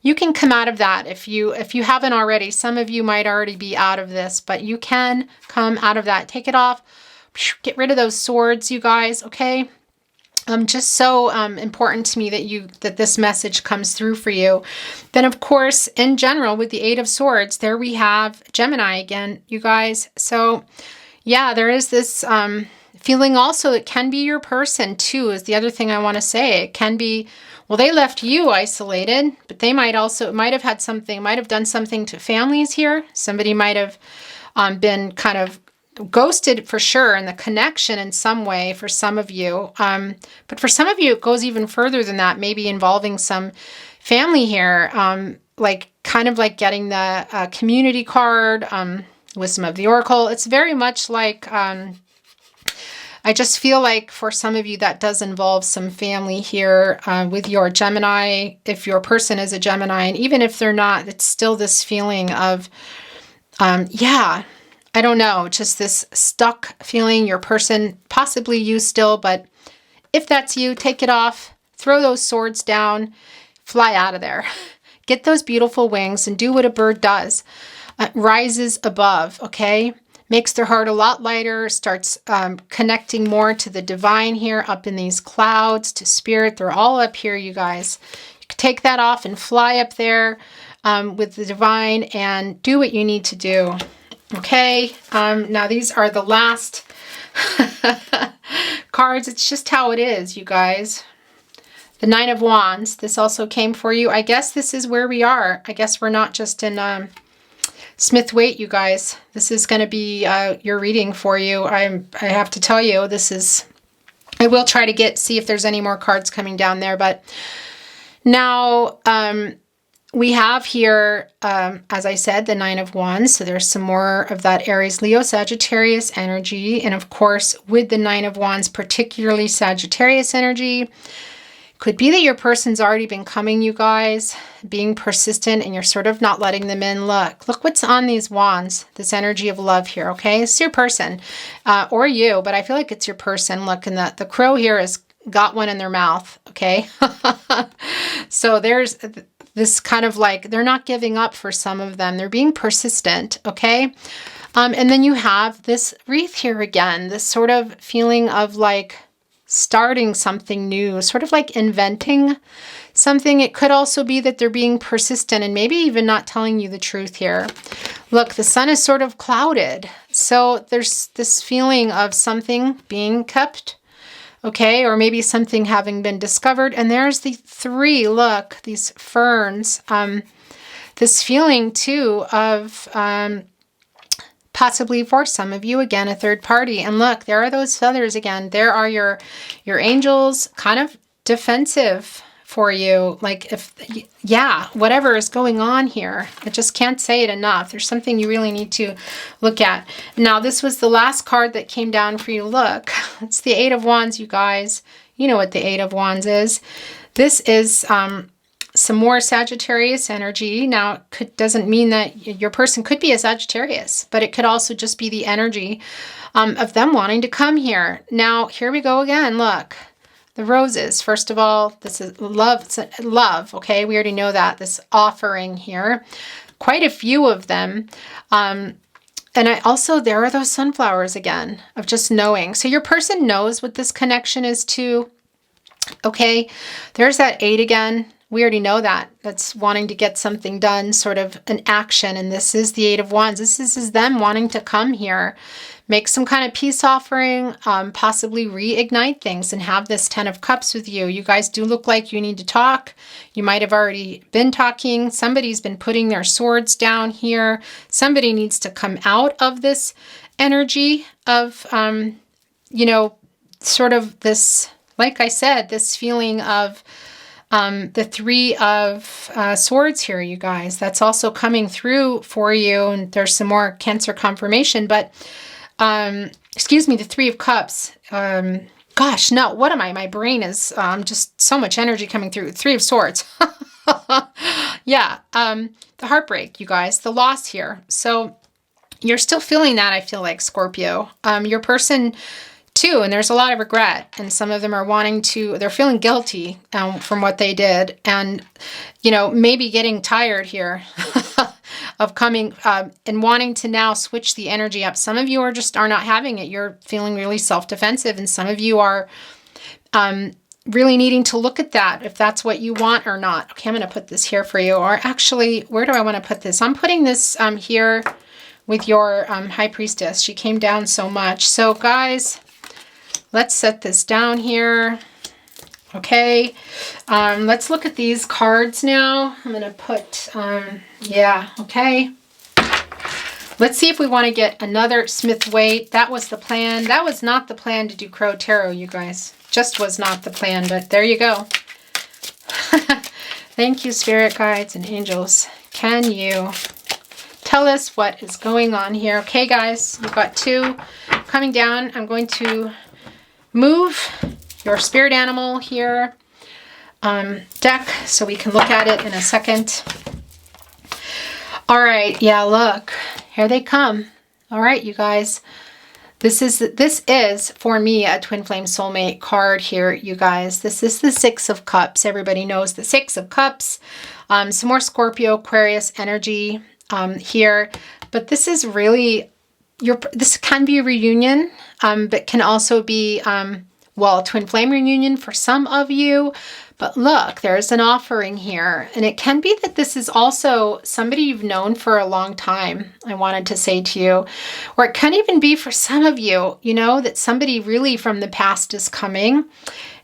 A: You can come out of that if you haven't already. Some of you might already be out of this, but you can come out of that. Take it off. Get rid of those swords, you guys, okay? Just so important to me that this message comes through for you. Then, of course, in general, with the 8 of Swords, there we have Gemini again, you guys. So, yeah, there is this Feeling also, it can be your person too, is the other thing I want to say. It can be, well, they left you isolated, but they might also, might have done something to families here. Somebody might have been kind of ghosted for sure in the connection in some way for some of you. But for some of you, it goes even further than that, maybe involving some family here, like kind of like getting the community card, Wisdom of the Oracle. It's very much like, I just feel like for some of you that does involve some family here with your Gemini, if your person is a Gemini, and even if they're not, it's still this feeling of, yeah, I don't know, just this stuck feeling, your person, possibly you still, but if that's you, take it off, throw those swords down, fly out of there. Get those beautiful wings and do what a bird does. Rises above, okay? Makes their heart a lot lighter, starts connecting more to the divine here, up in these clouds, to spirit. They're all up here, you guys. You can take that off and fly up there with the divine and do what you need to do. Okay, now these are the last cards. It's just how it is, you guys. The Nine of Wands. This also came for you. I guess this is where we are. I guess we're not just in Smith-Waite, you guys. This is going to be your reading for you. I have to tell you, this is... I will try to see if there's any more cards coming down there, but now... we have here, as I said, the Nine of Wands. So there's some more of that Aries, Leo, Sagittarius energy. And of course, with the Nine of Wands, particularly Sagittarius energy, could be that your person's already been coming, you guys, being persistent, and you're sort of not letting them in. Look what's on these wands, this energy of love here, okay? It's your person, or you, but I feel like it's your person. Look, and the crow here has got one in their mouth, okay? So there's... this kind of like, they're not giving up for some of them. They're being persistent, okay? And then you have this wreath here again, this sort of feeling of like starting something new, sort of like inventing something. It could also be that they're being persistent and maybe even not telling you the truth here. Look, the sun is sort of clouded. So there's this feeling of something being kept, okay, or maybe something having been discovered. And there's the three, look, these ferns. This feeling too of possibly for some of you, again, a third party. And look, there are those feathers again. There are your angels, kind of defensive for you. Like if, yeah, whatever is going on here, I just can't say it enough. There's something you really need to look at. Now, this was the last card that came down for you. Look, it's the Eight of Wands, you guys. You know what the Eight of Wands is. This is some more Sagittarius energy. Now, it doesn't mean that your person could be a Sagittarius, but it could also just be the energy of them wanting to come here. Now, here we go again. Look. The roses, first of all, this is love, love, okay? We already know that, this offering here. Quite a few of them. And there are those sunflowers again, of just knowing. So your person knows what this connection is to, okay? There's that 8 again. We already know that. That's wanting to get something done, sort of an action. And this is the Eight of Wands. This is them wanting to come here, make some kind of peace offering, possibly reignite things and have this 10 of Cups with you. You guys do look like you need to talk. You might have already been talking. Somebody's been putting their swords down here. Somebody needs to come out of this energy of, you know, sort of this, like I said, this feeling of the Three of Swords here, you guys. That's also coming through for you. And there's some more Cancer confirmation, but excuse me, the Three of Cups. Gosh, no, what am I? My brain is just so much energy coming through. Three of Swords. Yeah, the heartbreak, you guys, the loss here. So you're still feeling that, I feel like, Scorpio. Your person too, and there's a lot of regret, and some of them are they're feeling guilty from what they did, and, you know, maybe getting tired here of coming and wanting to now switch the energy up. Some of you are not having it. You're feeling really self-defensive, and some of you are really needing to look at that, if that's what you want or not. Okay, I'm going to put this here for you, or actually, where do I want to put this? I'm putting this here with your High Priestess. She came down so much. So guys, let's set this down here. Okay, let's look at these cards now. I'm going to put, yeah, okay. Let's see if we want to get another Smith-Waite. That was the plan. That was not the plan to do Crow Tarot, you guys. Just was not the plan, but there you go. Thank you, spirit guides and angels. Can you tell us what is going on here? Okay, guys, we've got 2 coming down. I'm going to move your spirit animal here deck so we can look at it in a second. All right, yeah, look, here they come. All right, you guys, this is for me a twin flame soulmate card here, you guys. This is the 6 of Cups. Everybody knows the 6 of Cups. Some more Scorpio, Aquarius energy here, but this is really this can be a reunion, but can also be well, twin flame reunion for some of you. But look, there's an offering here, and it can be that this is also somebody you've known for a long time, I wanted to say to you. Or it can even be for some of you, you know, that somebody really from the past is coming.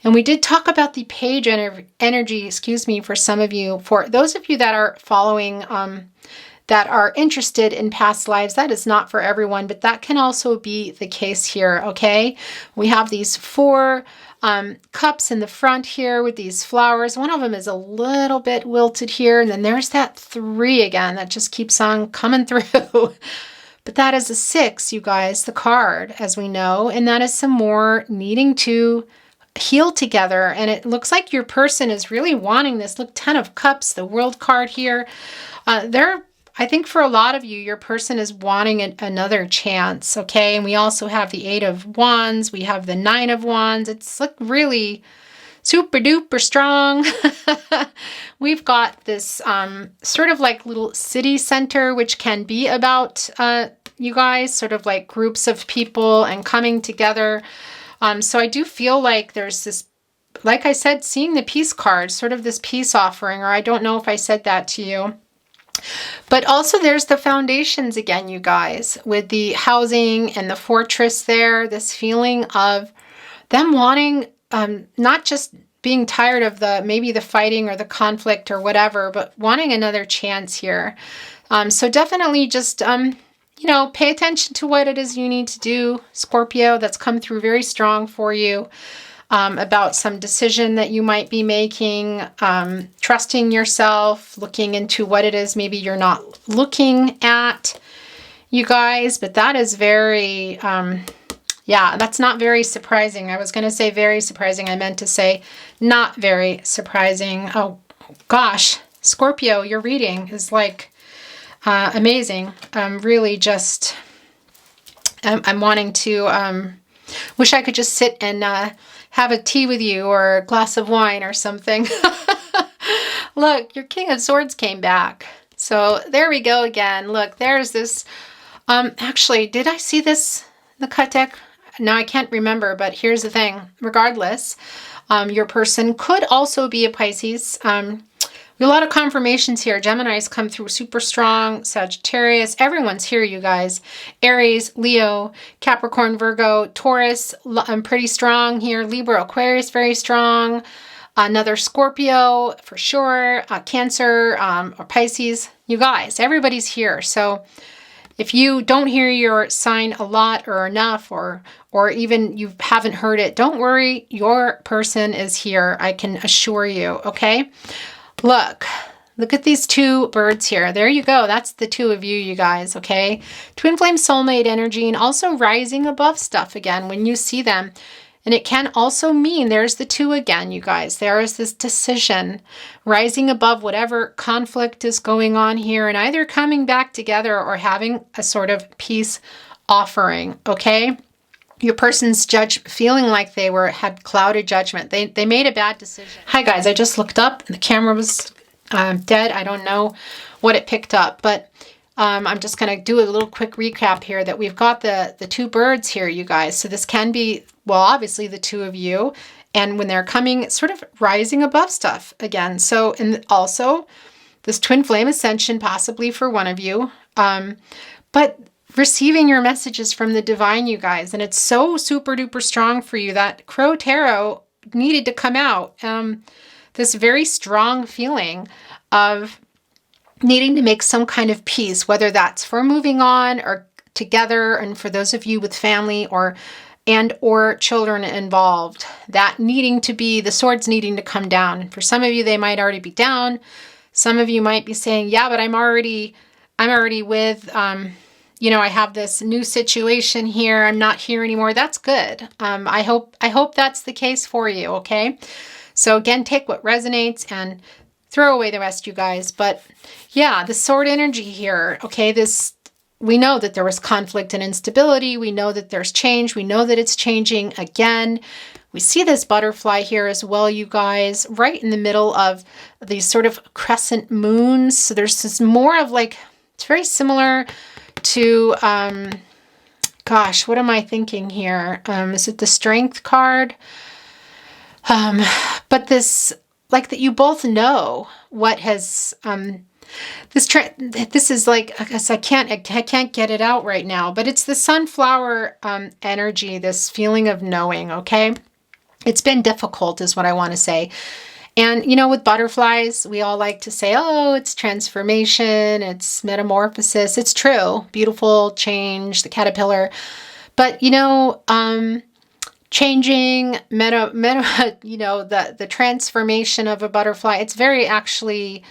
A: And we did talk about the page energy, excuse me, for some of you. For those of you that are following, that are interested in past lives, that is not for everyone, but that can also be the case here, okay? We have these 4 cups in the front here with these flowers. One of them is a little bit wilted here, and then there's that 3 again that just keeps on coming through. But that is a 6, you guys, the card, as we know, and that is some more needing to heal together. And it looks like your person is really wanting this. Look, 10 of Cups, the World card here. I think for a lot of you, your person is wanting another chance, okay? And we also have the 8 of Wands. We have the 9 of Wands. It's like really super duper strong. We've got this sort of like little city center, which can be about you guys, sort of like groups of people and coming together. So I do feel like there's this, like I said, seeing the peace card, sort of this peace offering, or I don't know if I said that to you. But also there's the foundations again, you guys, with the housing and the fortress there, this feeling of them wanting, not just being tired of maybe the fighting or the conflict or whatever, but wanting another chance here. So definitely just, you know, pay attention to what it is you need to do, Scorpio. That's come through very strong for you. About some decision that you might be making, trusting yourself, looking into what it is maybe you're not looking at, you guys. But that is very, yeah, that's not very surprising. I was going to say very surprising. I meant to say not very surprising. Oh, gosh, Scorpio, your reading is like amazing. Really just, I'm wanting to, wish I could just sit and have a tea with you or a glass of wine or something. Look, your King of Swords came back. So there we go again. Look, there's this. Actually, did I see this in the cut deck? No, I can't remember, but here's the thing. Regardless, your person could also be a Pisces. We have a lot of confirmations here. Gemini's come through super strong. Sagittarius, everyone's here, you guys. Aries, Leo, Capricorn, Virgo, Taurus, pretty strong here. Libra, Aquarius, very strong. Another Scorpio, for sure. Cancer, or Pisces. You guys, everybody's here. So if you don't hear your sign a lot or enough, or even you haven't heard it, don't worry. Your person is here. I can assure you, okay? Look at these 2 birds here. There you go. That's the 2 of you guys, okay? Twin flame soulmate energy, and also rising above stuff again when you see them. And it can also mean there's the 2 again, you guys. There is this decision, rising above whatever conflict is going on here, and either coming back together or having a sort of peace offering, okay? Your person's feeling like they had clouded judgment. They made a bad decision. Hi guys, I just looked up and the camera was dead. I don't know what it picked up, but I'm just going to do a little quick recap here that we've got the 2 birds here, you guys. So this can be, well, obviously the 2 of you, and when they're coming, sort of rising above stuff again. So, and also this twin flame ascension possibly for one of you. But receiving your messages from the divine, you guys. And it's so super duper strong for you. That Crow Tarot needed to come out. This very strong feeling of needing to make some kind of peace, whether that's for moving on or together, and for those of you with family or children involved, that needing to be, the swords needing to come down. For some of you, they might already be down. Some of you might be saying, yeah, but I'm already with, you know, I have this new situation here. I'm not here anymore. That's good. I hope that's the case for you. Okay. So again, take what resonates and throw away the rest, you guys. But yeah, the sword energy here. Okay. We know that there was conflict and instability. We know that there's change. We know that it's changing again. We see this butterfly here as well, you guys, right in the middle of these sort of crescent moons. So there's this more of like, it's very similar to, gosh, what am I thinking here? Is it the Strength card? But this, like that you both know what has, this is like, I guess I can't get it out right now, but it's the sunflower energy, this feeling of knowing, okay? It's been difficult is what I want to say. And, you know, with butterflies, we all like to say, oh, it's transformation, it's metamorphosis. It's true. Beautiful change, the caterpillar. But, you know, changing, you know, the transformation of a butterfly, it's very actually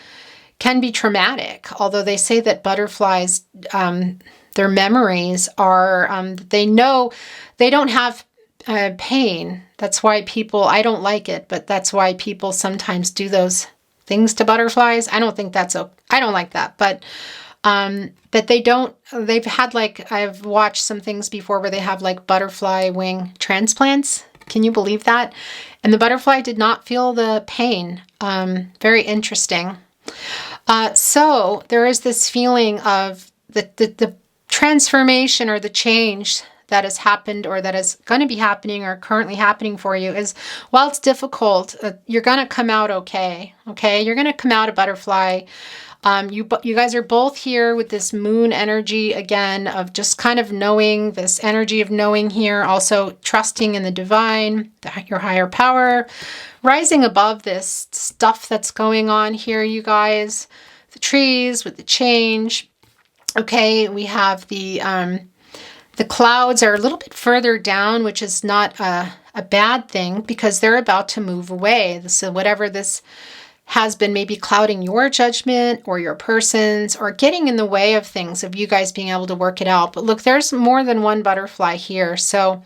A: can be traumatic. Although they say that butterflies, their memories are, they know they don't have pain. That's why people, I don't like it, but that's why people sometimes do those things to butterflies. I don't think that's, I don't like that, but they don't, they've had like, I've watched some things before where they have like butterfly wing transplants. Can you believe that? And the butterfly did not feel the pain. Very interesting. So there is this feeling of the transformation or the change that has happened or that is going to be happening or currently happening for you is, while it's difficult, you're going to come out okay. Okay. You're going to come out a butterfly. You guys are both here with this moon energy again of just kind of knowing, this energy of knowing here, also trusting in the divine, your higher power, rising above this stuff that's going on here, you guys, the trees with the change. Okay. We have the clouds are a little bit further down, which is not a bad thing because they're about to move away. So whatever this has been maybe clouding your judgment or your person's or getting in the way of things, of you guys being able to work it out. But look, there's more than one butterfly here. So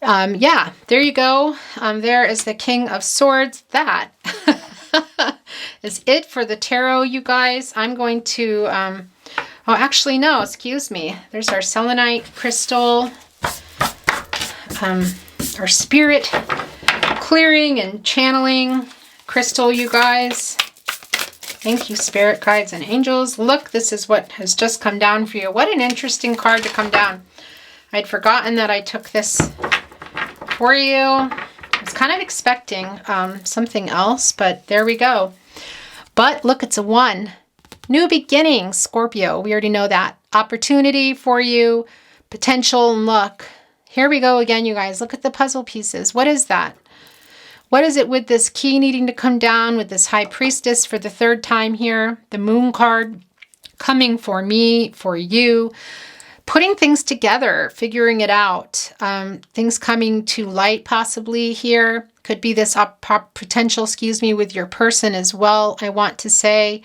A: yeah, there you go. There is the King of Swords. That is it for the tarot, you guys. I'm going to, oh, actually, no, excuse me. There's our selenite crystal, our spirit clearing and channeling crystal, you guys. Thank you, spirit guides and angels. Look, this is what has just come down for you. What an interesting card to come down. I'd forgotten that I took this for you. I was kind of expecting something else, but there we go. But look, it's a 1. New beginnings, Scorpio. We already know that. Opportunity for you, potential, and luck. Here we go again, you guys. Look at the puzzle pieces. What is that? What is it with this key needing to come down with this High Priestess for the 3rd time here? The Moon card coming for me, for you. Putting things together, figuring it out. Things coming to light possibly here. Could be this potential, with your person as well, I want to say.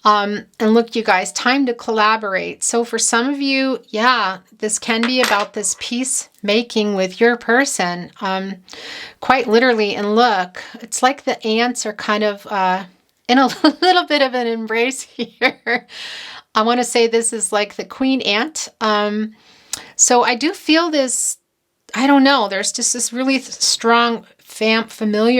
A: And look, you guys, time to collaborate. So for some of you, yeah, this can be about this peacemaking with your person, quite literally. And look, it's like the ants are kind of in a little bit of an embrace here. I want to say this is like the queen ant. So I do feel this, I don't know, there's just this really strong family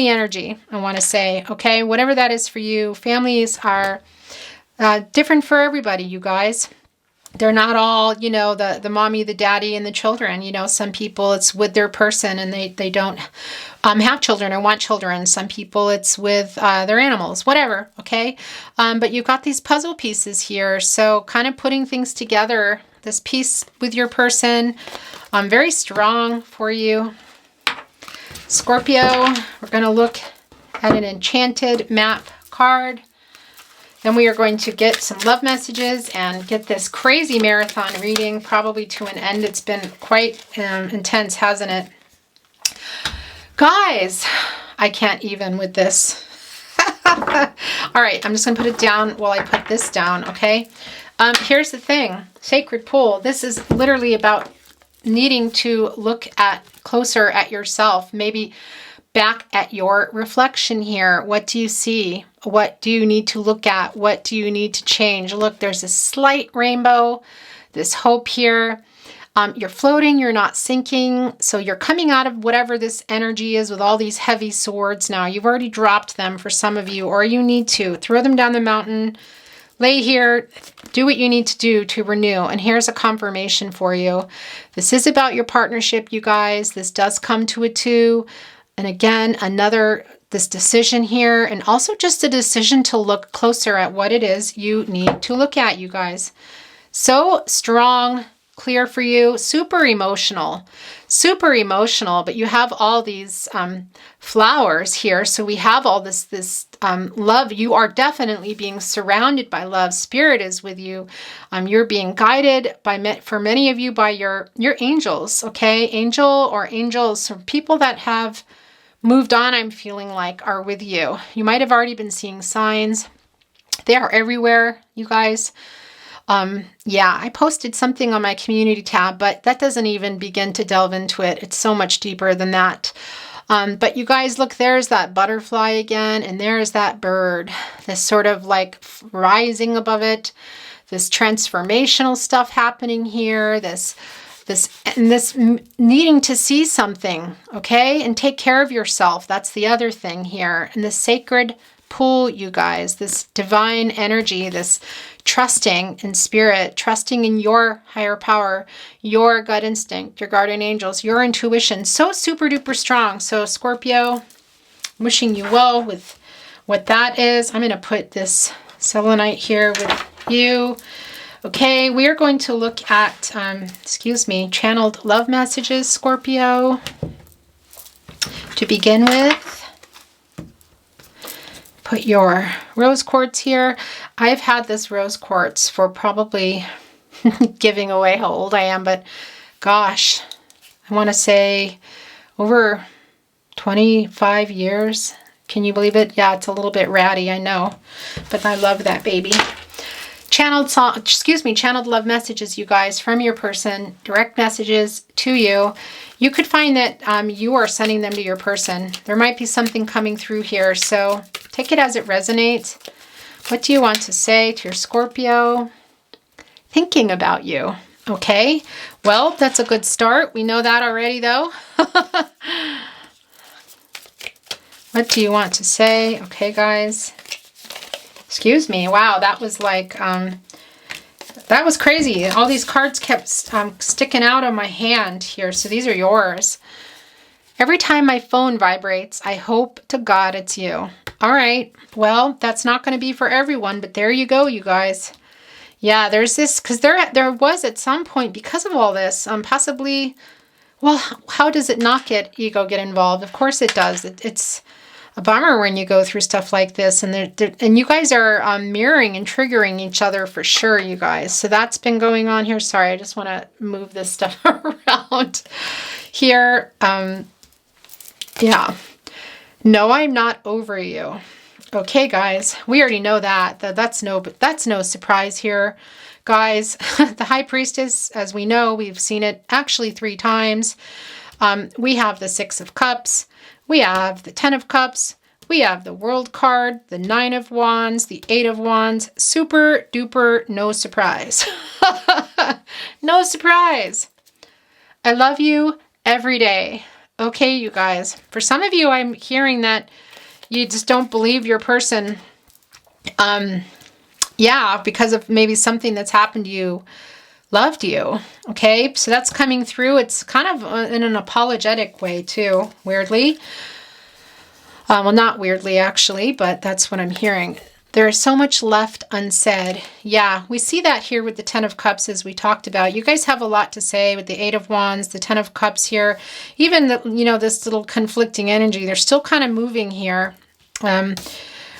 A: energy, I want to say, okay? Whatever that is for you. Families are different for everybody, you guys. they're not all, you know, the mommy, the daddy, and the children. You know, some people it's with their person and they don't have children or want children. Some people it's with their animals, whatever, okay? But you've got these puzzle pieces here. So kind of putting things together, this piece with your person, very strong for you. Scorpio, we're going to look at an enchanted map card. Then we are going to get some love messages and get this crazy marathon reading probably to an end. It's been quite intense, hasn't it? Guys, I can't even with this. All right, I'm just going to put it down while I put this down, okay? Here's the thing. Sacred Pool. This is literally about needing to look closer at yourself. Maybe back at your reflection here. What do you see? What do you need to look at? What do you need to change? Look, there's a slight rainbow, this hope here. You're floating, you're not sinking. So you're coming out of whatever this energy is with all these heavy swords now. You've already dropped them for some of you, or you need to throw them down the mountain, lay here, do what you need to do to renew. And here's a confirmation for you. This is about your partnership, you guys. This does come to a 2. And again, this decision here, and also just a decision to look closer at what it is you need to look at, you guys. So strong, clear for you, super emotional, but you have all these flowers here. So we have all this love. You are definitely being surrounded by love. Spirit is with you. You're being guided for many of you by your angels, okay? Angel or angels, so people that have moved on, I'm feeling like, are with you. You might have already been seeing signs. They are everywhere, you guys. Yeah, I posted something on my community tab, but that doesn't even begin to delve into it. It's so much deeper than that. But you guys, look, there's that butterfly again, and there's that bird. This sort of like rising above it. This transformational stuff happening here. This needing to see something, okay? And take care of yourself. That's the other thing here. And the sacred pool, you guys, this divine energy, this trusting in spirit, trusting in your higher power, your gut instinct, your guardian angels, your intuition. So super duper strong. So Scorpio, wishing you well with what that is. I'm going to put this selenite here with you. Okay, we are going to look at, channeled love messages, Scorpio, to begin with. Put your rose quartz here. I've had this rose quartz for probably giving away how old I am, but gosh, I want to say over 25 years. Can you believe it? Yeah, it's a little bit ratty, I know, but I love that baby. Channeled love messages, you guys, from your person, direct messages to you. You could find that you are sending them to your person. There might be something coming through here, so take it as it resonates. What do you want to say to your Scorpio? Thinking about you. Okay, well, that's a good start. We know that already, though. What do you want to say? Okay, guys. Excuse me. Wow, that was like, that was crazy. All these cards kept sticking out on my hand here. So these are yours. Every time my phone vibrates, I hope to God it's you. All right. Well, that's not going to be for everyone, but there you go, you guys. Yeah, there's this, because there was at some point, because of all this, possibly, well, how does it not get involved? Of course it does. It's a bummer when you go through stuff like this, and you guys are mirroring and triggering each other for sure, you guys. So that's been going on here. Sorry, I just want to move this stuff around here. Yeah. No, I'm not over you. Okay, guys, we already know that. That's no surprise here, guys. The High Priestess, as we know, we've seen it actually 3 times. We have the 6 of Cups. We have the 10 of Cups. We have the World card, the 9 of Wands, the 8 of Wands. Super duper no surprise. No surprise. I love you every day. Okay, you guys. For some of you, I'm hearing that you just don't believe your person. Yeah, because of maybe something that's happened to you loved you. Okay, so that's coming through. It's kind of in an apologetic way too, weirdly. Well, not weirdly actually, but that's what I'm hearing. There is so much left unsaid. Yeah, we see that here with the Ten of Cups, as we talked about. You guys have a lot to say with the Eight of Wands, the Ten of Cups here. Even, this little conflicting energy, they're still kind of moving here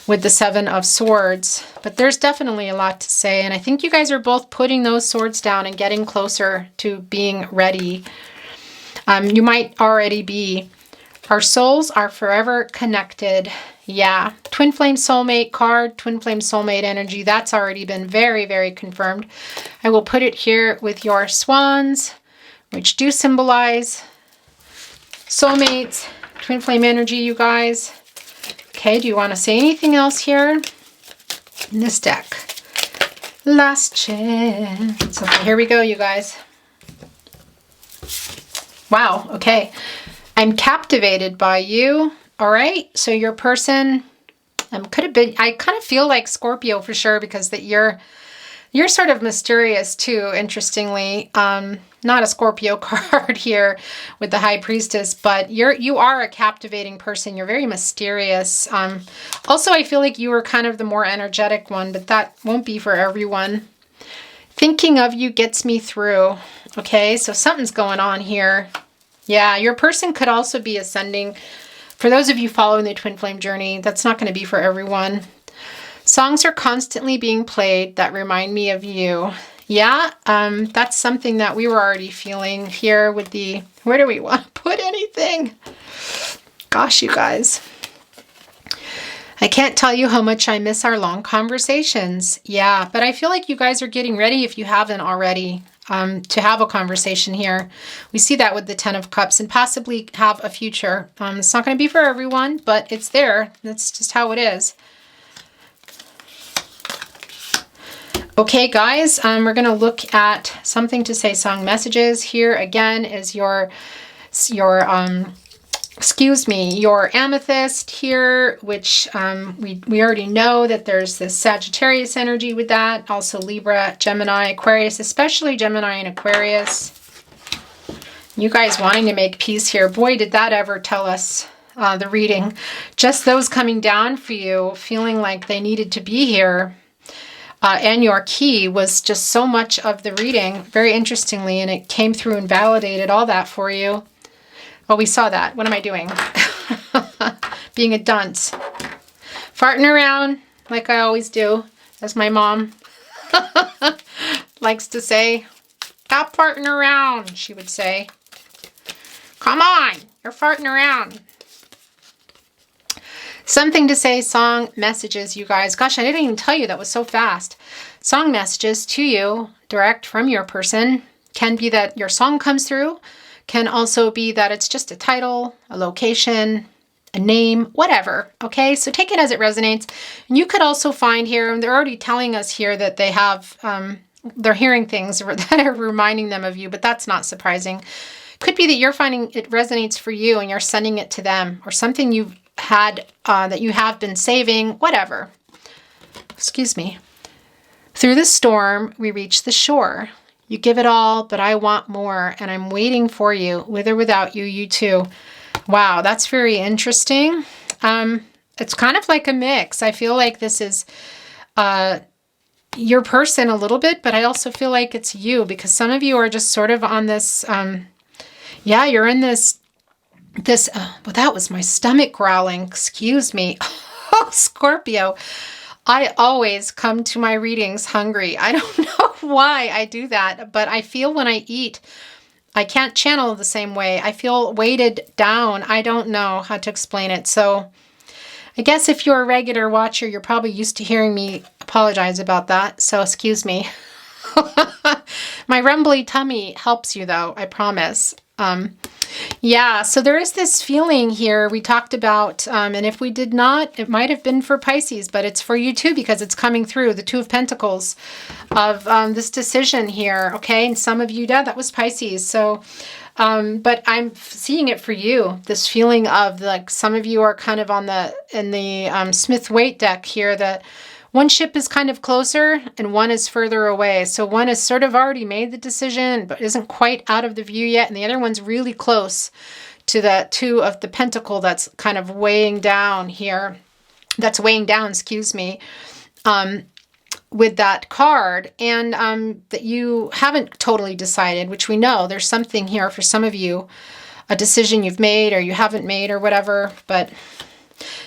A: with the Seven of Swords. But there's definitely a lot to say. And I think you guys are both putting those swords down and getting closer to being ready. You might already be. Our souls are forever connected. Yeah, twin flame soulmate card, twin flame soulmate energy. That's already been very, very confirmed. I will put it here with your swans, which do symbolize soulmates, twin flame energy, you guys. Okay, do you want to say anything else here in this deck? Last chance. Okay, here we go, you guys. Wow, okay. I'm captivated by you. All right, so your person could have been, I kind of feel like Scorpio for sure, because that you're sort of mysterious too, interestingly. Not a Scorpio card here with the High Priestess, but you are a captivating person. You're very mysterious. Also, I feel like you were kind of the more energetic one, but that won't be for everyone. Thinking of you gets me through. Okay, so something's going on here. Yeah, your person could also be ascending. For those of you following the twin flame journey, that's not going to be for everyone. Songs are constantly being played that remind me of you. Yeah, that's something that we were already feeling here with the, where do we want to put anything? Gosh, you guys. I can't tell you how much I miss our long conversations. Yeah, but I feel like you guys are getting ready, if you haven't already, to have a conversation here. We see that with the Ten of Cups, and possibly have a future. It's not going to be for everyone, but it's there. That's just how it is. Okay, guys, we're going to look at something to say song messages. Here again is your amethyst here, which we already know that there's this Sagittarius energy with that. Also Libra, Gemini, Aquarius, especially Gemini and Aquarius. You guys wanting to make peace here. Boy, did that ever tell us the reading. Just those coming down for you, feeling like they needed to be here. And your key was just so much of the reading, very interestingly, and it came through and validated all that for you. Oh, we saw that. What am I doing? Being a dunce. Farting around like I always do, as my mom likes to say. Stop farting around, she would say. Come on, you're farting around. Something to say song messages, you guys. Gosh, I didn't even tell you, that was so fast. Song messages to you, direct from your person. Can be that your song comes through. Can also be that it's just a title, a location, a name, whatever. Okay, so take it as it resonates. And you could also find here, and they're already telling us here that they have, they're hearing things that are reminding them of you, but that's not surprising. Could be that you're finding it resonates for you and you're sending it to them, or something you've had that you have been saving, whatever. Excuse me. Through the storm, we reach the shore. You give it all, but I want more, and I'm waiting for you. With or without you, you too. Wow, that's very interesting. It's kind of like a mix. I feel like this is your person a little bit, but I also feel like it's you, because some of you are just sort of on this, yeah, you're in this, well, that was my stomach growling. Excuse me. Oh, Scorpio. I always come to my readings hungry. I don't know why I do that, but I feel when I eat, I can't channel the same way. I feel weighted down. I don't know how to explain it. So I guess if you're a regular watcher, you're probably used to hearing me apologize about that. So excuse me. My rumbly tummy helps you though, I promise. Yeah, so there is this feeling here we talked about, and if we did not, it might have been for Pisces, but it's for you too, because it's coming through, the Two of Pentacles of this decision here, okay? And some of you, yeah, that was Pisces. So, but I'm seeing it for you, this feeling of like some of you are kind of on in the Smith-Waite deck here, that one ship is kind of closer and one is further away. So one has sort of already made the decision, but isn't quite out of the view yet. And the other one's really close to the Two of the Pentacle that's kind of weighing down here. That's weighing down, excuse me, with that card. And that you haven't totally decided, which we know there's something here for some of you, a decision you've made or you haven't made or whatever. But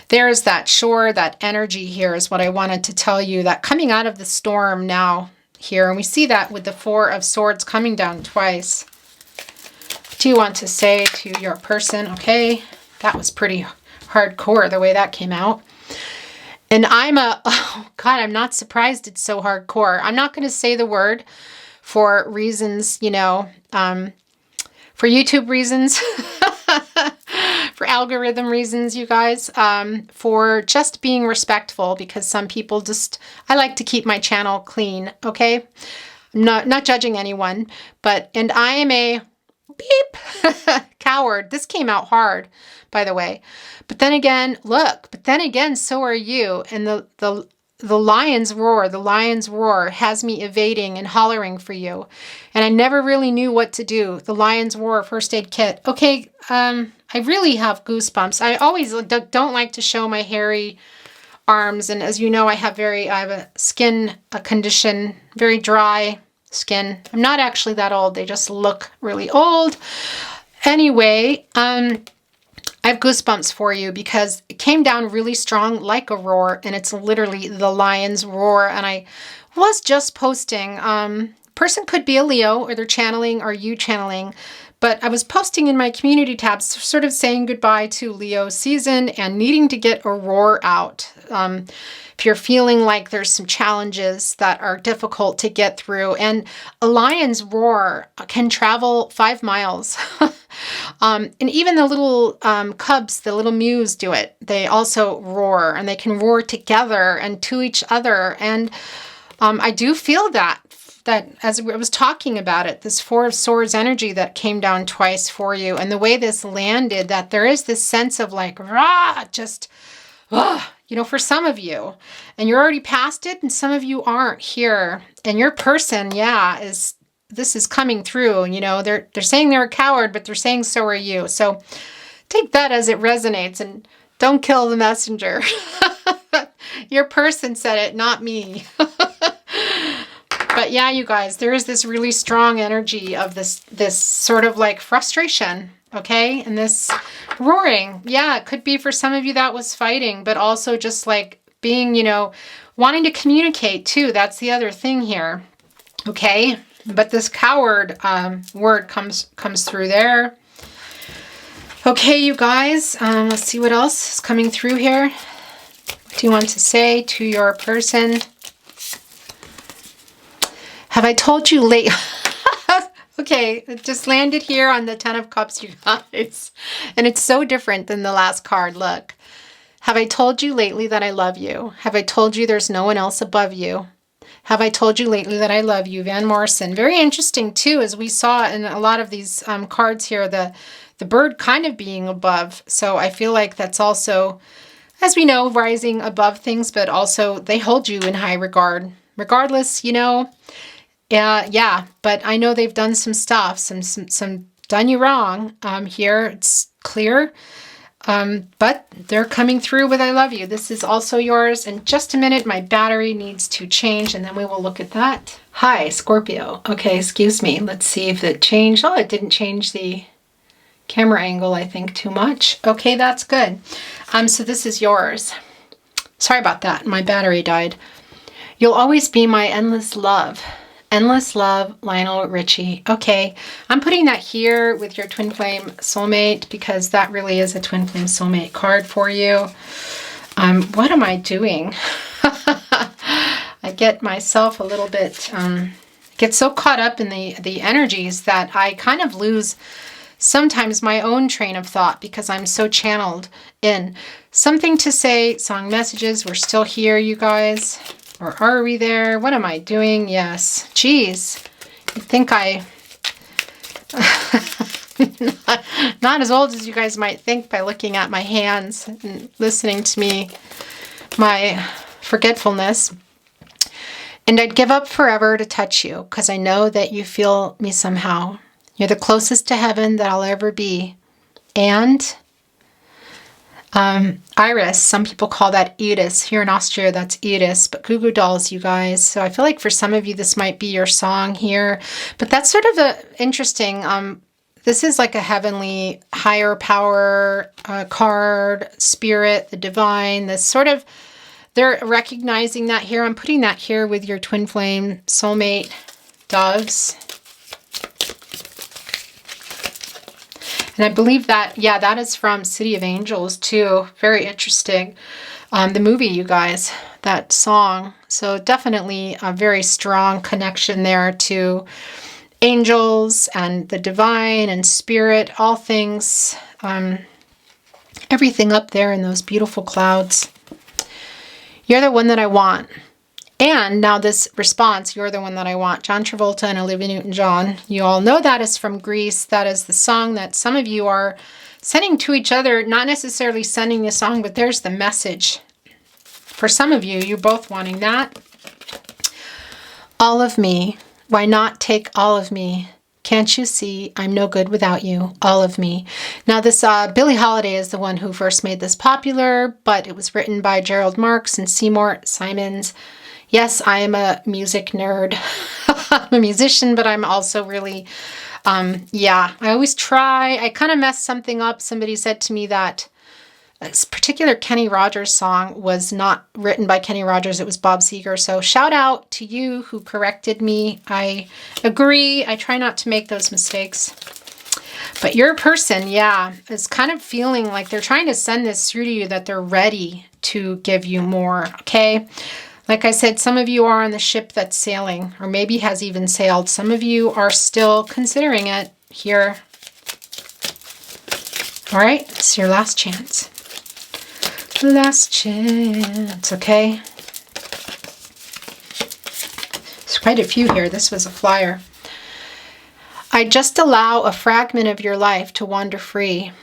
A: there's that shore, that energy here is what I wanted to tell you, that coming out of the storm now here. And we see that with the Four of Swords coming down twice. What do you want to say to your person? Okay, that was pretty hardcore the way that came out. And oh God, I'm not surprised it's so hardcore. I'm not going to say the word for reasons, you know, for YouTube reasons, for algorithm reasons, you guys, for just being respectful, because some people just, I like to keep my channel clean, okay? I'm not judging anyone, and I am a beep coward. This came out hard, by the way. But then again, look, so are you. And the lion's roar has me evading and hollering for you. And I never really knew what to do. The lion's roar first aid kit. Okay, I really have goosebumps. I always don't like to show my hairy arms. And as you know, I have a skin condition, very dry skin. I'm not actually that old. They just look really old. Anyway, I have goosebumps for you because it came down really strong like a roar, and it's literally the lion's roar. And I was just posting, person could be a Leo, or they're channeling, or you channeling, but I was posting in my community tabs, sort of saying goodbye to Leo season and needing to get a roar out. If you're feeling like there's some challenges that are difficult to get through, and a lion's roar can travel 5 miles. And even the little cubs, the little mews do it. They also roar, and they can roar together and to each other. And I do feel that as I was talking about it, this Four of Swords energy that came down twice for you, and the way this landed, that there is this sense of like, rah, just, you know, for some of you, and you're already past it, and some of you aren't here. And your person, this is coming through. You know, they're saying they're a coward, but they're saying so are you. So take that as it resonates, and don't kill the messenger. Your person said it, not me. But yeah, you guys, there is this really strong energy of this sort of like frustration, okay? And this roaring, yeah, it could be for some of you that was fighting, but also just like being, you know, wanting to communicate too. That's the other thing here, okay? But this coward word comes through there. Okay, you guys, let's see what else is coming through here. What do you want to say to your person? Have I told you late? Okay, it just landed here on the Ten of Cups, you guys. And it's so different than the last card. Look. Have I told you lately that I love you? Have I told you there's no one else above you? Have I told you lately that I love you? Van Morrison. Very interesting, too, as we saw in a lot of these cards here, the bird kind of being above. So I feel like that's also, as we know, rising above things, but also they hold you in high regard. Regardless, you know, yeah, but I know they've done some stuff, some done you wrong here. It's clear. But they're coming through with I love you. This is also yours. In just a minute, my battery needs to change, and then we will look at that. Hi, Scorpio. Okay, excuse me. Let's see if it changed. Oh, it didn't change the camera angle, I think, too much. Okay, that's good. So this is yours. Sorry about that. My battery died. You'll always be my endless love. Endless love, Lionel Richie. Okay, I'm putting that here with your twin flame soulmate because that really is a twin flame soulmate card for you. What am I doing? I get myself a little bit, get so caught up in the energies that I kind of lose sometimes my own train of thought because I'm so channeled in. Something to say, song messages, we're still here, you guys. Or are we there? What am I doing? Yes. Geez. You'd think not as old as you guys might think by looking at my hands and listening to me. My forgetfulness. And I'd give up forever to touch you because I know that you feel me somehow. You're the closest to heaven that I'll ever be. And iris, some people call that Iris. Here in Austria, that's Iris, but Goo Goo Dolls, you guys. So I feel like for some of you, this might be your song here. But that's sort of interesting. This is like a heavenly, higher power card, spirit, the divine, this sort of, they're recognizing that here. I'm putting that here with your twin flame soulmate doves. And I believe that, yeah, that is from City of Angels too. Very interesting. The movie, you guys, that song. So definitely a very strong connection there to angels and the divine and spirit, all things, everything up there in those beautiful clouds. You're the one that I want. And now this response, you're the one that I want. John Travolta and Olivia Newton-John. You all know that is from Greece. That is the song that some of you are sending to each other. Not necessarily sending the song, but there's the message. For some of you, you're both wanting that. All of me. Why not take all of me? Can't you see I'm no good without you? All of me. Now this Billie Holiday is the one who first made this popular, but it was written by Gerald Marks and Seymour Simons. Yes, I am a music nerd. I'm a musician, but I'm also really, yeah, I always try. I kind of messed something up. Somebody said to me that this particular Kenny Rogers song was not written by Kenny Rogers. It was Bob Seger. So shout out to you who corrected me. I agree. I try not to make those mistakes. But your person, yeah, is kind of feeling like they're trying to send this through to you, that they're ready to give you more, okay? Like I said, some of you are on the ship that's sailing, or maybe has even sailed. Some of you are still considering it here. All right, it's your last chance. Last chance, okay? There's quite a few here. This was a flyer. I just allow a fragment of your life to wander free,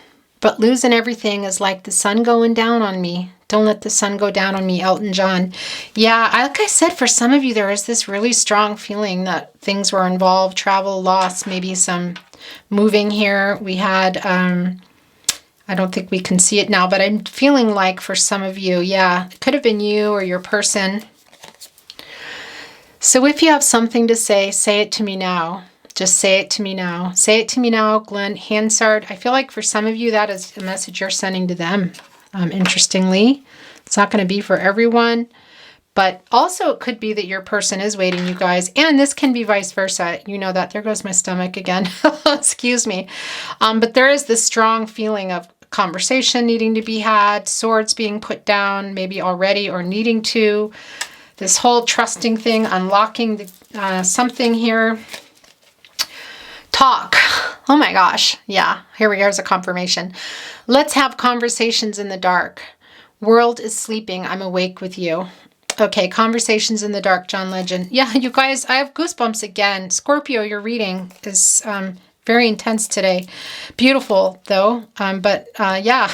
A: but losing everything is like the sun going down on me. Don't let the sun go down on me, Elton John. Yeah, like I said, for some of you, there is this really strong feeling that things were involved, travel, loss, maybe some moving here. We had, I don't think we can see it now, but I'm feeling like for some of you, yeah, it could have been you or your person. So if you have something to say it to me now. Just say it to me now. Say it to me now, Glenn Hansard. I feel like for some of you, that is a message you're sending to them. Interestingly, it's not going to be for everyone, but also it could be that your person is waiting, you guys, and this can be vice versa. You know that. There goes my stomach again. Excuse me. But there is this strong feeling of conversation needing to be had, swords being put down, maybe already or needing to. This whole trusting thing, unlocking something here. Talk. Oh my gosh. Yeah, here's a confirmation. Let's have conversations in the dark. World is sleeping. I'm awake with you. Okay, conversations in the dark, John Legend. Yeah, you guys, I have goosebumps again. Scorpio, your reading is very intense today. Beautiful, though. Yeah,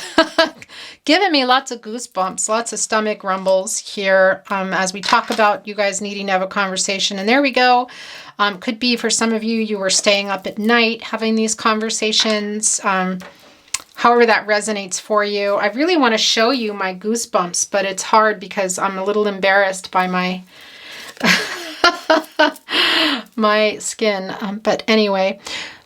A: giving me lots of goosebumps, lots of stomach rumbles here as we talk about you guys needing to have a conversation. And there we go. Could be for some of you, you were staying up at night having these conversations. However that resonates for you. I really want to show you my goosebumps, but it's hard because I'm a little embarrassed by my my skin. But anyway,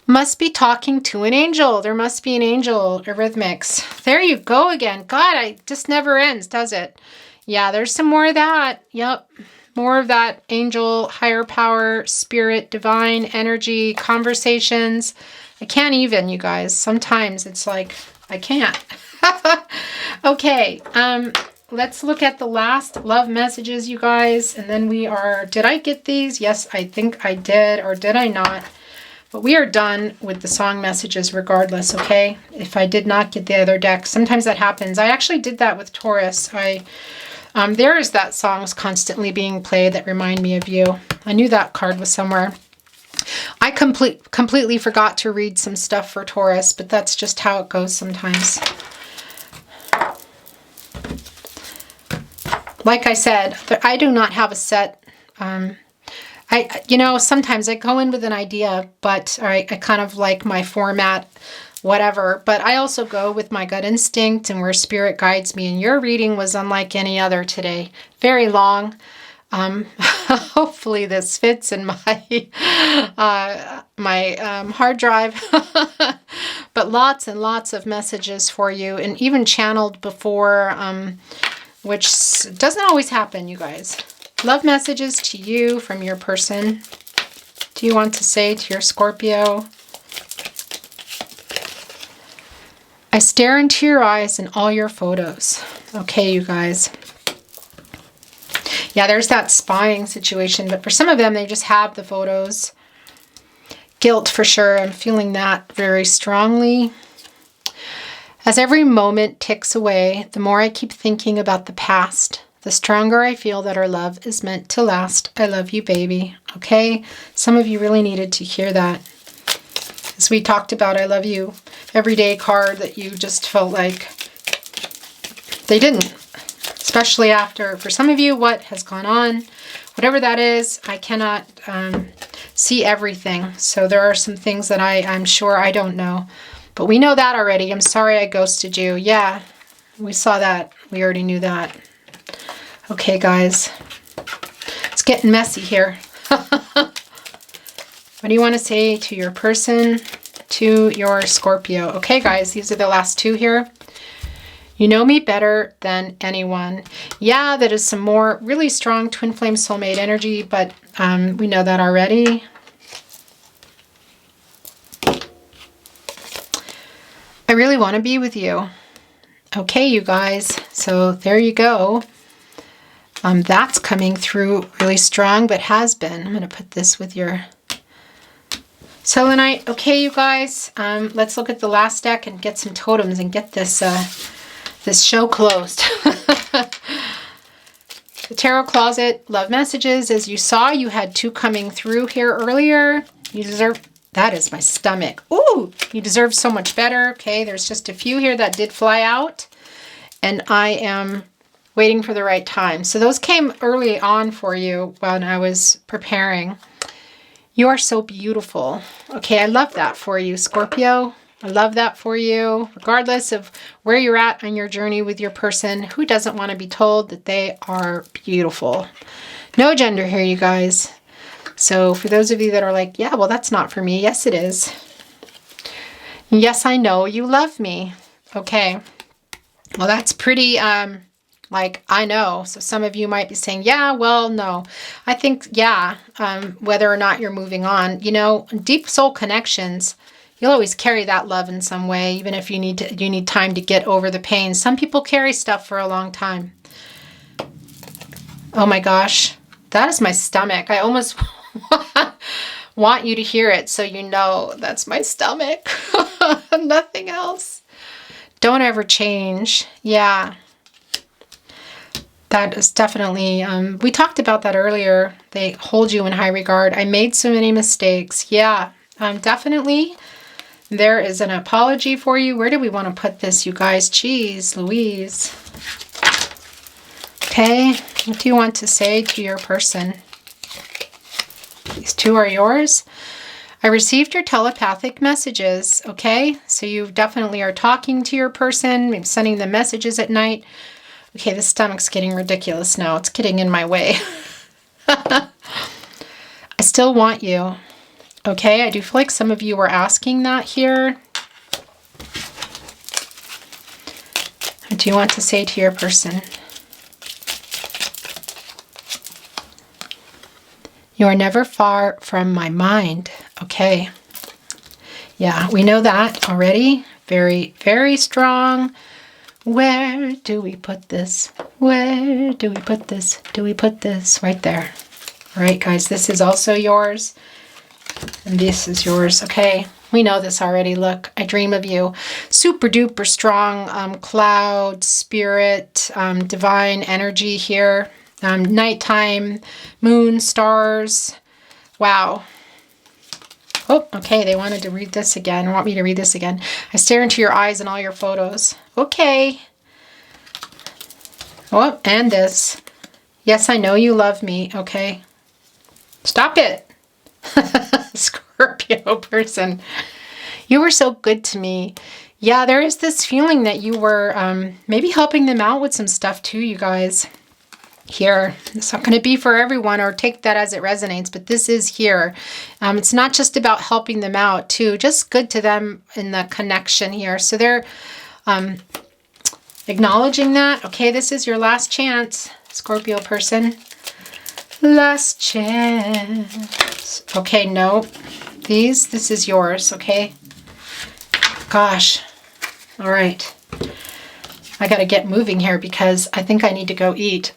A: must be talking to an angel. There must be an angel. Arrhythmics. There you go again. God, it just never ends, does it? Yeah, there's some more of that. Yep. More of that angel, higher power, spirit, divine energy, conversations. I can't even, you guys. Sometimes it's like, I can't. Okay, let's look at the last love messages, you guys. And then we are, did I get these? Yes, I think I did, or did I not? But we are done with the song messages regardless, okay? If I did not get the other deck, sometimes that happens. I actually did that with Taurus. There is that songs constantly being played that remind me of you. I knew that card was somewhere. I completely forgot to read some stuff for Taurus, but that's just how it goes sometimes. Like I said, I do not have a set, you know, sometimes I go in with an idea, but I kind of like my format, whatever. But I also go with my gut instinct and where spirit guides me. And your reading was unlike any other today. Very long. Hopefully this fits in my hard drive. But lots and lots of messages for you, and even channeled before, which doesn't always happen, you guys. Love messages to you from your person. Do you want to say to your Scorpio? I stare into your eyes in all your photos. Okay, you guys. Yeah, there's that spying situation, but for some of them, they just have the photos. Guilt for sure. I'm feeling that very strongly. As every moment ticks away, the more I keep thinking about the past, the stronger I feel that our love is meant to last. I love you, baby. Okay? Some of you really needed to hear that. As we talked about, I love you everyday card that you just felt like they didn't. Especially after, for some of you, what has gone on. Whatever that is, I cannot see everything. So there are some things that I'm sure I don't know. But we know that already. I'm sorry I ghosted you. Yeah, we saw that. We already knew that. Okay, guys. It's getting messy here. What do you want to say to your person, to your Scorpio? Okay, guys, these are the last two here. You know me better than anyone. Yeah, that is some more really strong twin flame soulmate energy, but we know that already. I really want to be with you. Okay, you guys. So there you go. That's coming through really strong, but has been. I'm going to put this with your selenite. Okay, you guys. Let's look at the last deck and get some totems and get this this show closed. The Tarot Closet, love messages. As you saw, you had two coming through here earlier. You deserve, that is my stomach. Ooh, you deserve so much better. Okay, there's just a few here that did fly out. And I am waiting for the right time. So those came early on for you when I was preparing. You are so beautiful. Okay, I love that for you, Scorpio. I love that for you. Regardless of where you're at on your journey with your person, who doesn't want to be told that they are beautiful? No gender here, you guys. So for those of you that are like, yeah, well, that's not for me. Yes, it is. Yes, I know you love me. Okay. Well, that's pretty, like, I know. So some of you might be saying, yeah, well, no. I think, yeah, whether or not you're moving on, you know, deep soul connections, you'll always carry that love in some way, even if you need time to get over the pain. Some people carry stuff for a long time. Oh my gosh, that is my stomach. I almost want you to hear it so you know that's my stomach. Nothing else. Don't ever change. Yeah. That is definitely, we talked about that earlier. They hold you in high regard. I made so many mistakes. Yeah, definitely. There is an apology for you. Where do we want to put this, you guys? Jeez, Louise. Okay, what do you want to say to your person? These two are yours. I received your telepathic messages, okay? So you definitely are talking to your person, maybe sending them messages at night. Okay, the stomach's getting ridiculous now. It's getting in my way. I still want you. Okay, I do feel like some of you were asking that here. What do you want to say to your person? You are never far from my mind. Okay. Yeah, we know that already. Very, very strong. Where do we put this? Where do we put this? Do we put this? Right there. All right, guys, this is also yours. And this is yours, okay? We know this already. Look, I dream of you. Super duper strong cloud, spirit, divine energy here. Nighttime, moon, stars. Wow. Oh, okay, they wanted to read this again. Want me to read this again. I stare into your eyes in all your photos. Okay. Oh, and this. Yes, I know you love me, okay? Stop it. Scorpio person. You were so good to me. Yeah, there is this feeling that you were maybe helping them out with some stuff too, you guys. Here, it's not going to be for everyone, or take that as it resonates, but this is here. It's not just about helping them out too, just good to them in the connection here. So they're acknowledging that. Okay, this is your last chance, Scorpio person. Last chance. Okay, no. This is yours, okay? Gosh. All right. I got to get moving here because I think I need to go eat.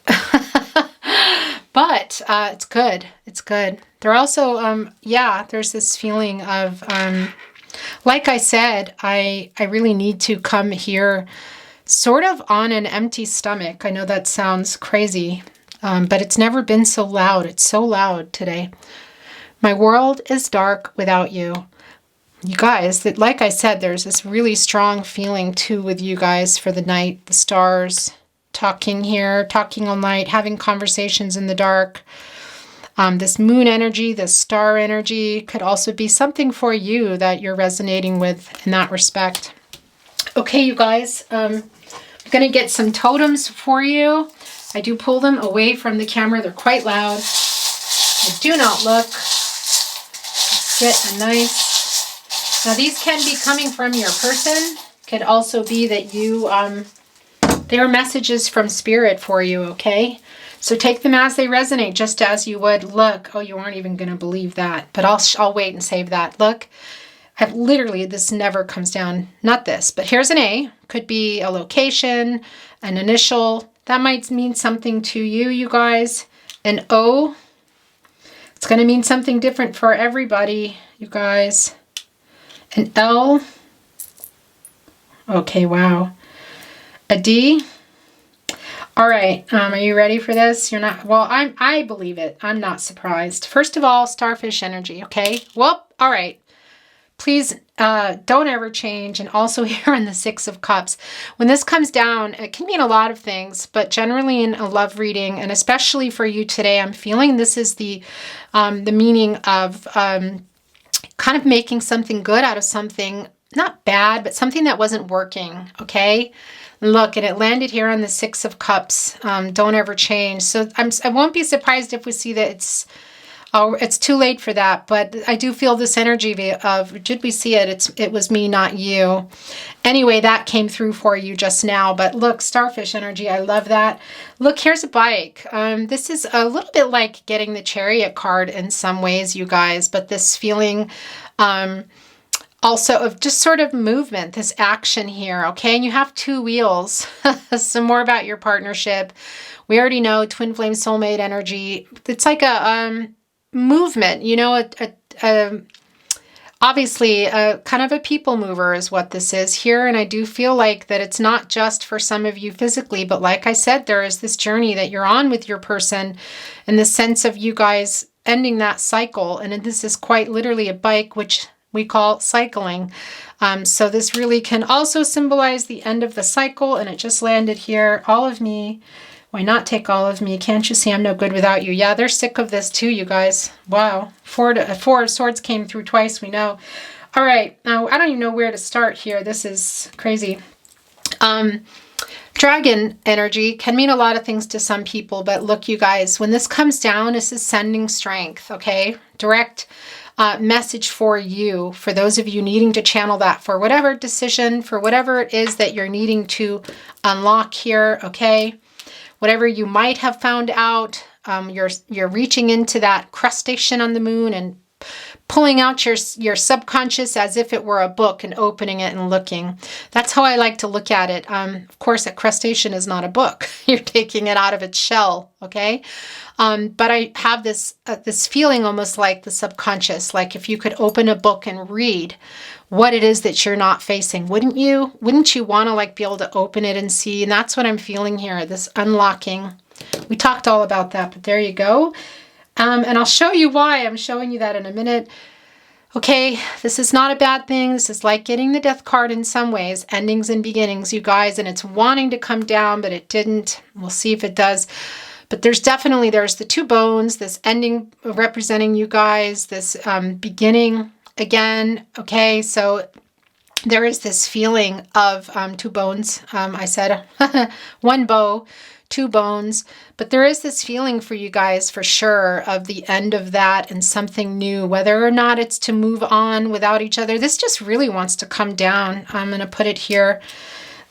A: But it's good. It's good. They're also, yeah, there's this feeling of, like I said, I really need to come here sort of on an empty stomach. I know that sounds crazy, but it's never been so loud. It's so loud today. My world is dark without you. You guys, that, like I said, there's this really strong feeling too with you guys for the night, the stars, talking here, talking all night, having conversations in the dark. This moon energy, this star energy could also be something for you that you're resonating with in that respect. Okay, you guys, I'm going to get some totems for you. I do pull them away from the camera. They're quite loud. I do not look. Let's get a nice... Now, these can be coming from your person. Could also be that you, they are messages from spirit for you, okay? So take them as they resonate, just as you would. Look, oh, you aren't even going to believe that, but I'll wait and save that. Look, I've literally, this never comes down, not this, but here's an A. Could be a location, an initial. That might mean something to you, you guys. An O, it's going to mean something different for everybody, you guys. An L. Okay, wow. A D. All right, are you ready for this? You're not, well, I believe it. I'm not surprised. First of all, starfish energy, okay? Well, all right. Please don't ever change. And also here in the Six of Cups, when this comes down, it can mean a lot of things, but generally in a love reading, and especially for you today, I'm feeling this is the meaning of kind of making something good out of something not bad, but something that wasn't working, okay? Look, and it landed here on the Six of Cups. Don't ever change. So I won't be surprised if we see that it's too late for that, but I do feel this energy of, did we see it? It was me, not you. Anyway, that came through for you just now, but look, starfish energy, I love that. Look, here's a bike. This is a little bit like getting the Chariot card in some ways, you guys, but this feeling also of just sort of movement, this action here, okay? And you have two wheels. Some more about your partnership. We already know twin flame soulmate energy. It's like a movement, you know, obviously kind of a people mover is what this is here. And I do feel like that it's not just for some of you physically, but like I said, there is this journey that you're on with your person in the sense of you guys ending that cycle. And this is quite literally a bike, which we call cycling. So this really can also symbolize the end of the cycle. And it just landed here. All of me. Why not take all of me? Can't you see I'm no good without you? Yeah, they're sick of this too, you guys. Wow. Four of Swords came through twice, we know. All right. Now, I don't even know where to start here. This is crazy. Dragon energy can mean a lot of things to some people, but look, you guys, when this comes down, this is sending strength, okay? Direct message for you, for those of you needing to channel that for whatever decision, for whatever it is that you're needing to unlock here, okay? Whatever you might have found out, you're reaching into that crustacean on the moon and pulling out your subconscious as if it were a book and opening it and looking. That's how I like to look at it. Of course, a crustacean is not a book. You're taking it out of its shell, okay? But I have this feeling almost like the subconscious, like if you could open a book and read what it is that you're not facing, wouldn't you? Wouldn't you want to like be able to open it and see? And that's what I'm feeling here, this unlocking. We talked all about that, but there you go. And I'll show you why. I'm showing you that in a minute. Okay, this is not a bad thing. This is like getting the Death card in some ways, endings and beginnings, you guys, and it's wanting to come down, but it didn't. We'll see if it does. But there's the two bones, this ending representing you guys, this beginning again. Okay, so there is this feeling of two bones. I said one bow, two bones, but there is this feeling for you guys for sure of the end of that and something new, whether or not it's to move on without each other. This just really wants to come down. I'm going to put it here.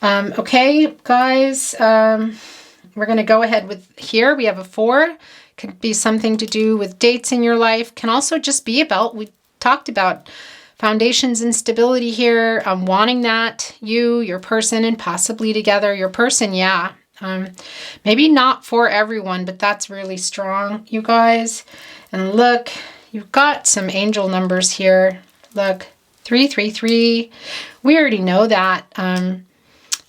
A: Okay, guys, we're going to go ahead with here. We have a 4. Could be something to do with dates in your life. Can also just be about, we talked about foundations and stability here. Wanting that, your person, and possibly together. Your person, yeah. Maybe not for everyone, but that's really strong, you guys. And look, you've got some angel numbers here. Look, 333. We already know that.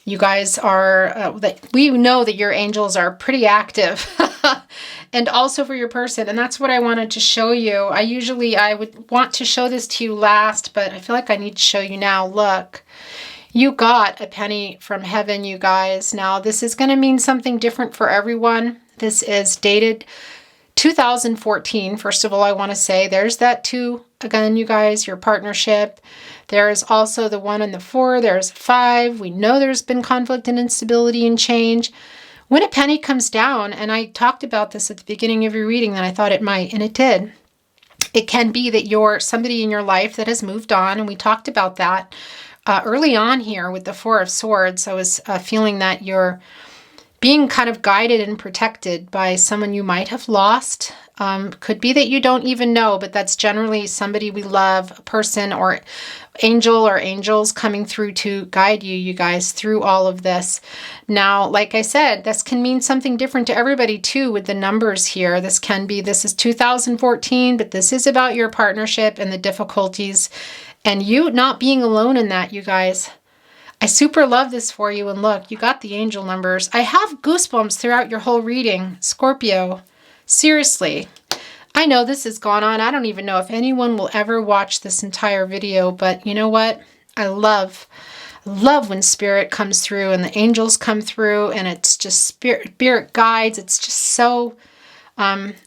A: You guys are, we know that your angels are pretty active. And also for your person. And that's what I wanted to show you. I would want to show this to you last, but I feel like I need to show you now. Look, you got a penny from heaven, you guys. Now, this is going to mean something different for everyone. This is dated 2014. First of all, I want to say there's that 2 again, you guys, your partnership. There's also the 1 and the 4. There's 5. We know there's been conflict and instability and change. When a penny comes down, and I talked about this at the beginning of your reading that I thought it might, and it did. It can be that you're somebody in your life that has moved on, and we talked about that early on here with the 4 of Swords. I was feeling that you're being kind of guided and protected by someone you might have lost. Could be that you don't even know, but that's generally somebody we love, a person or angel or angels coming through to guide you, you guys, through all of this. Now, like I said, this can mean something different to everybody too with the numbers here. This is 2014, but this is about your partnership and the difficulties and you not being alone in that, you guys. I super love this for you. And look, you got the angel numbers. I have goosebumps throughout your whole reading, Scorpio. Seriously. I know this has gone on. I don't even know if anyone will ever watch this entire video, but you know what? I love when spirit comes through and the angels come through and it's just spirit guides. It's just so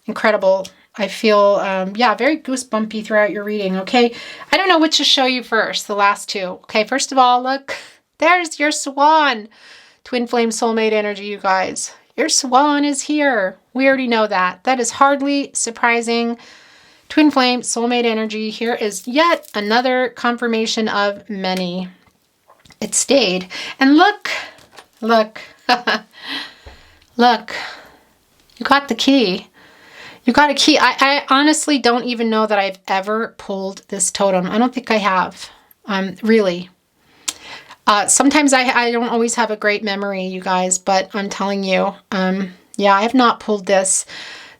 A: incredible. I feel, very goosebumpy throughout your reading, okay? I don't know what to show you first, the last 2. Okay, first of all, look, there's your swan. Twin flame soulmate energy, you guys. Your swan is here. We already know that. That is hardly surprising. Twin flame soulmate energy. Here is yet another confirmation of many. It stayed. And look, look, you got the key. You got a key. I honestly don't even know that I've ever pulled this totem. I don't think I have, really. Sometimes I don't always have a great memory, you guys, but I'm telling you, I have not pulled this.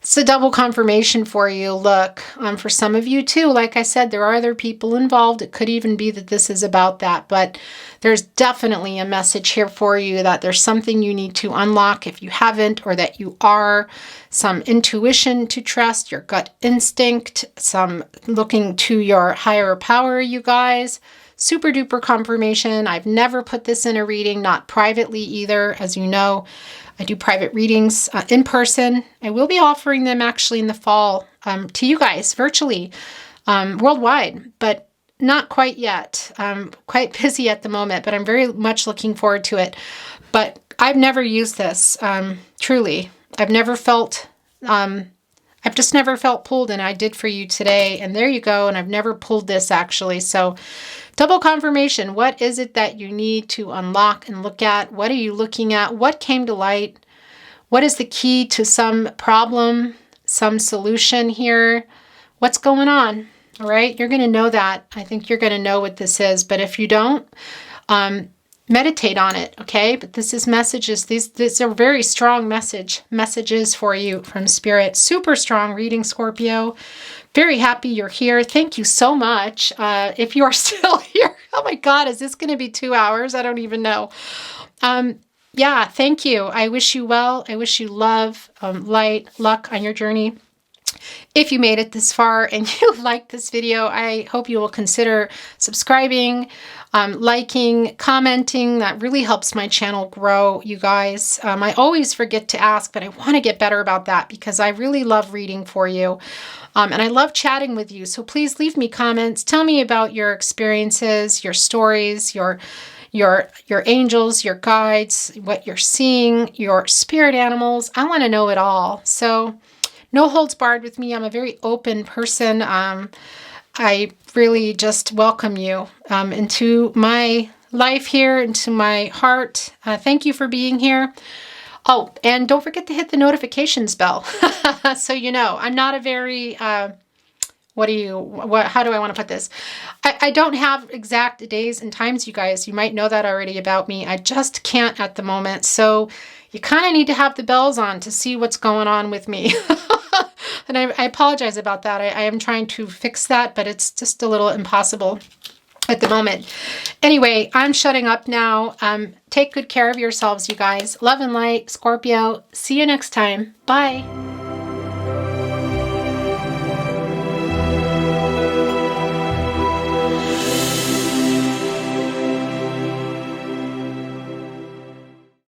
A: It's a double confirmation for you. Look, for some of you too, like I said, there are other people involved. It could even be that this is about that, but there's definitely a message here for you that there's something you need to unlock if you haven't, or that you are, some intuition to trust, your gut instinct, some looking to your higher power, you guys. Super duper confirmation. I've never put this in a reading, not privately either. As you know, I do private readings in person. I will be offering them actually in the fall to you guys virtually, worldwide, but not quite yet. I'm quite busy at the moment, but I'm very much looking forward to it. But I've never used this, truly. I've just never felt pulled, and I did for you today. And there you go. And I've never pulled this actually. So double confirmation. What is it that you need to unlock and look at? What are you looking at? What came to light? What is the key to some problem, some solution here? What's going on? All right. You're going to know that. I think you're going to know what this is. But if you don't, meditate on it. Okay. But this is messages. These are very strong messages for you from spirit. Super strong reading, Scorpio. Very happy you're here. Thank you so much. If you are still here, oh my God, is this going to be 2 hours? I don't even know. Thank you. I wish you well. I wish you love, light, luck on your journey. If you made it this far and you liked this video, I hope you will consider subscribing, liking, commenting. That really helps my channel grow, you guys. I always forget to ask, but I want to get better about that because I really love reading for you. And I love chatting with you. So please leave me comments. Tell me about your experiences, your stories, your angels, your guides, what you're seeing, your spirit animals. I want to know it all. So no holds barred with me. I'm a very open person. I really just welcome you into my life here, into my heart. Thank you for being here. Oh, and don't forget to hit the notifications bell. So you know, I'm not a very, how do I want to put this? I don't have exact days and times, you guys. You might know that already about me. I just can't at the moment. So you kind of need to have the bells on to see what's going on with me. And I apologize about that. I am trying to fix that, but it's just a little impossible at the moment. Anyway, I'm shutting up now. Take good care of yourselves, you guys. Love and light, Scorpio. See you next time. Bye.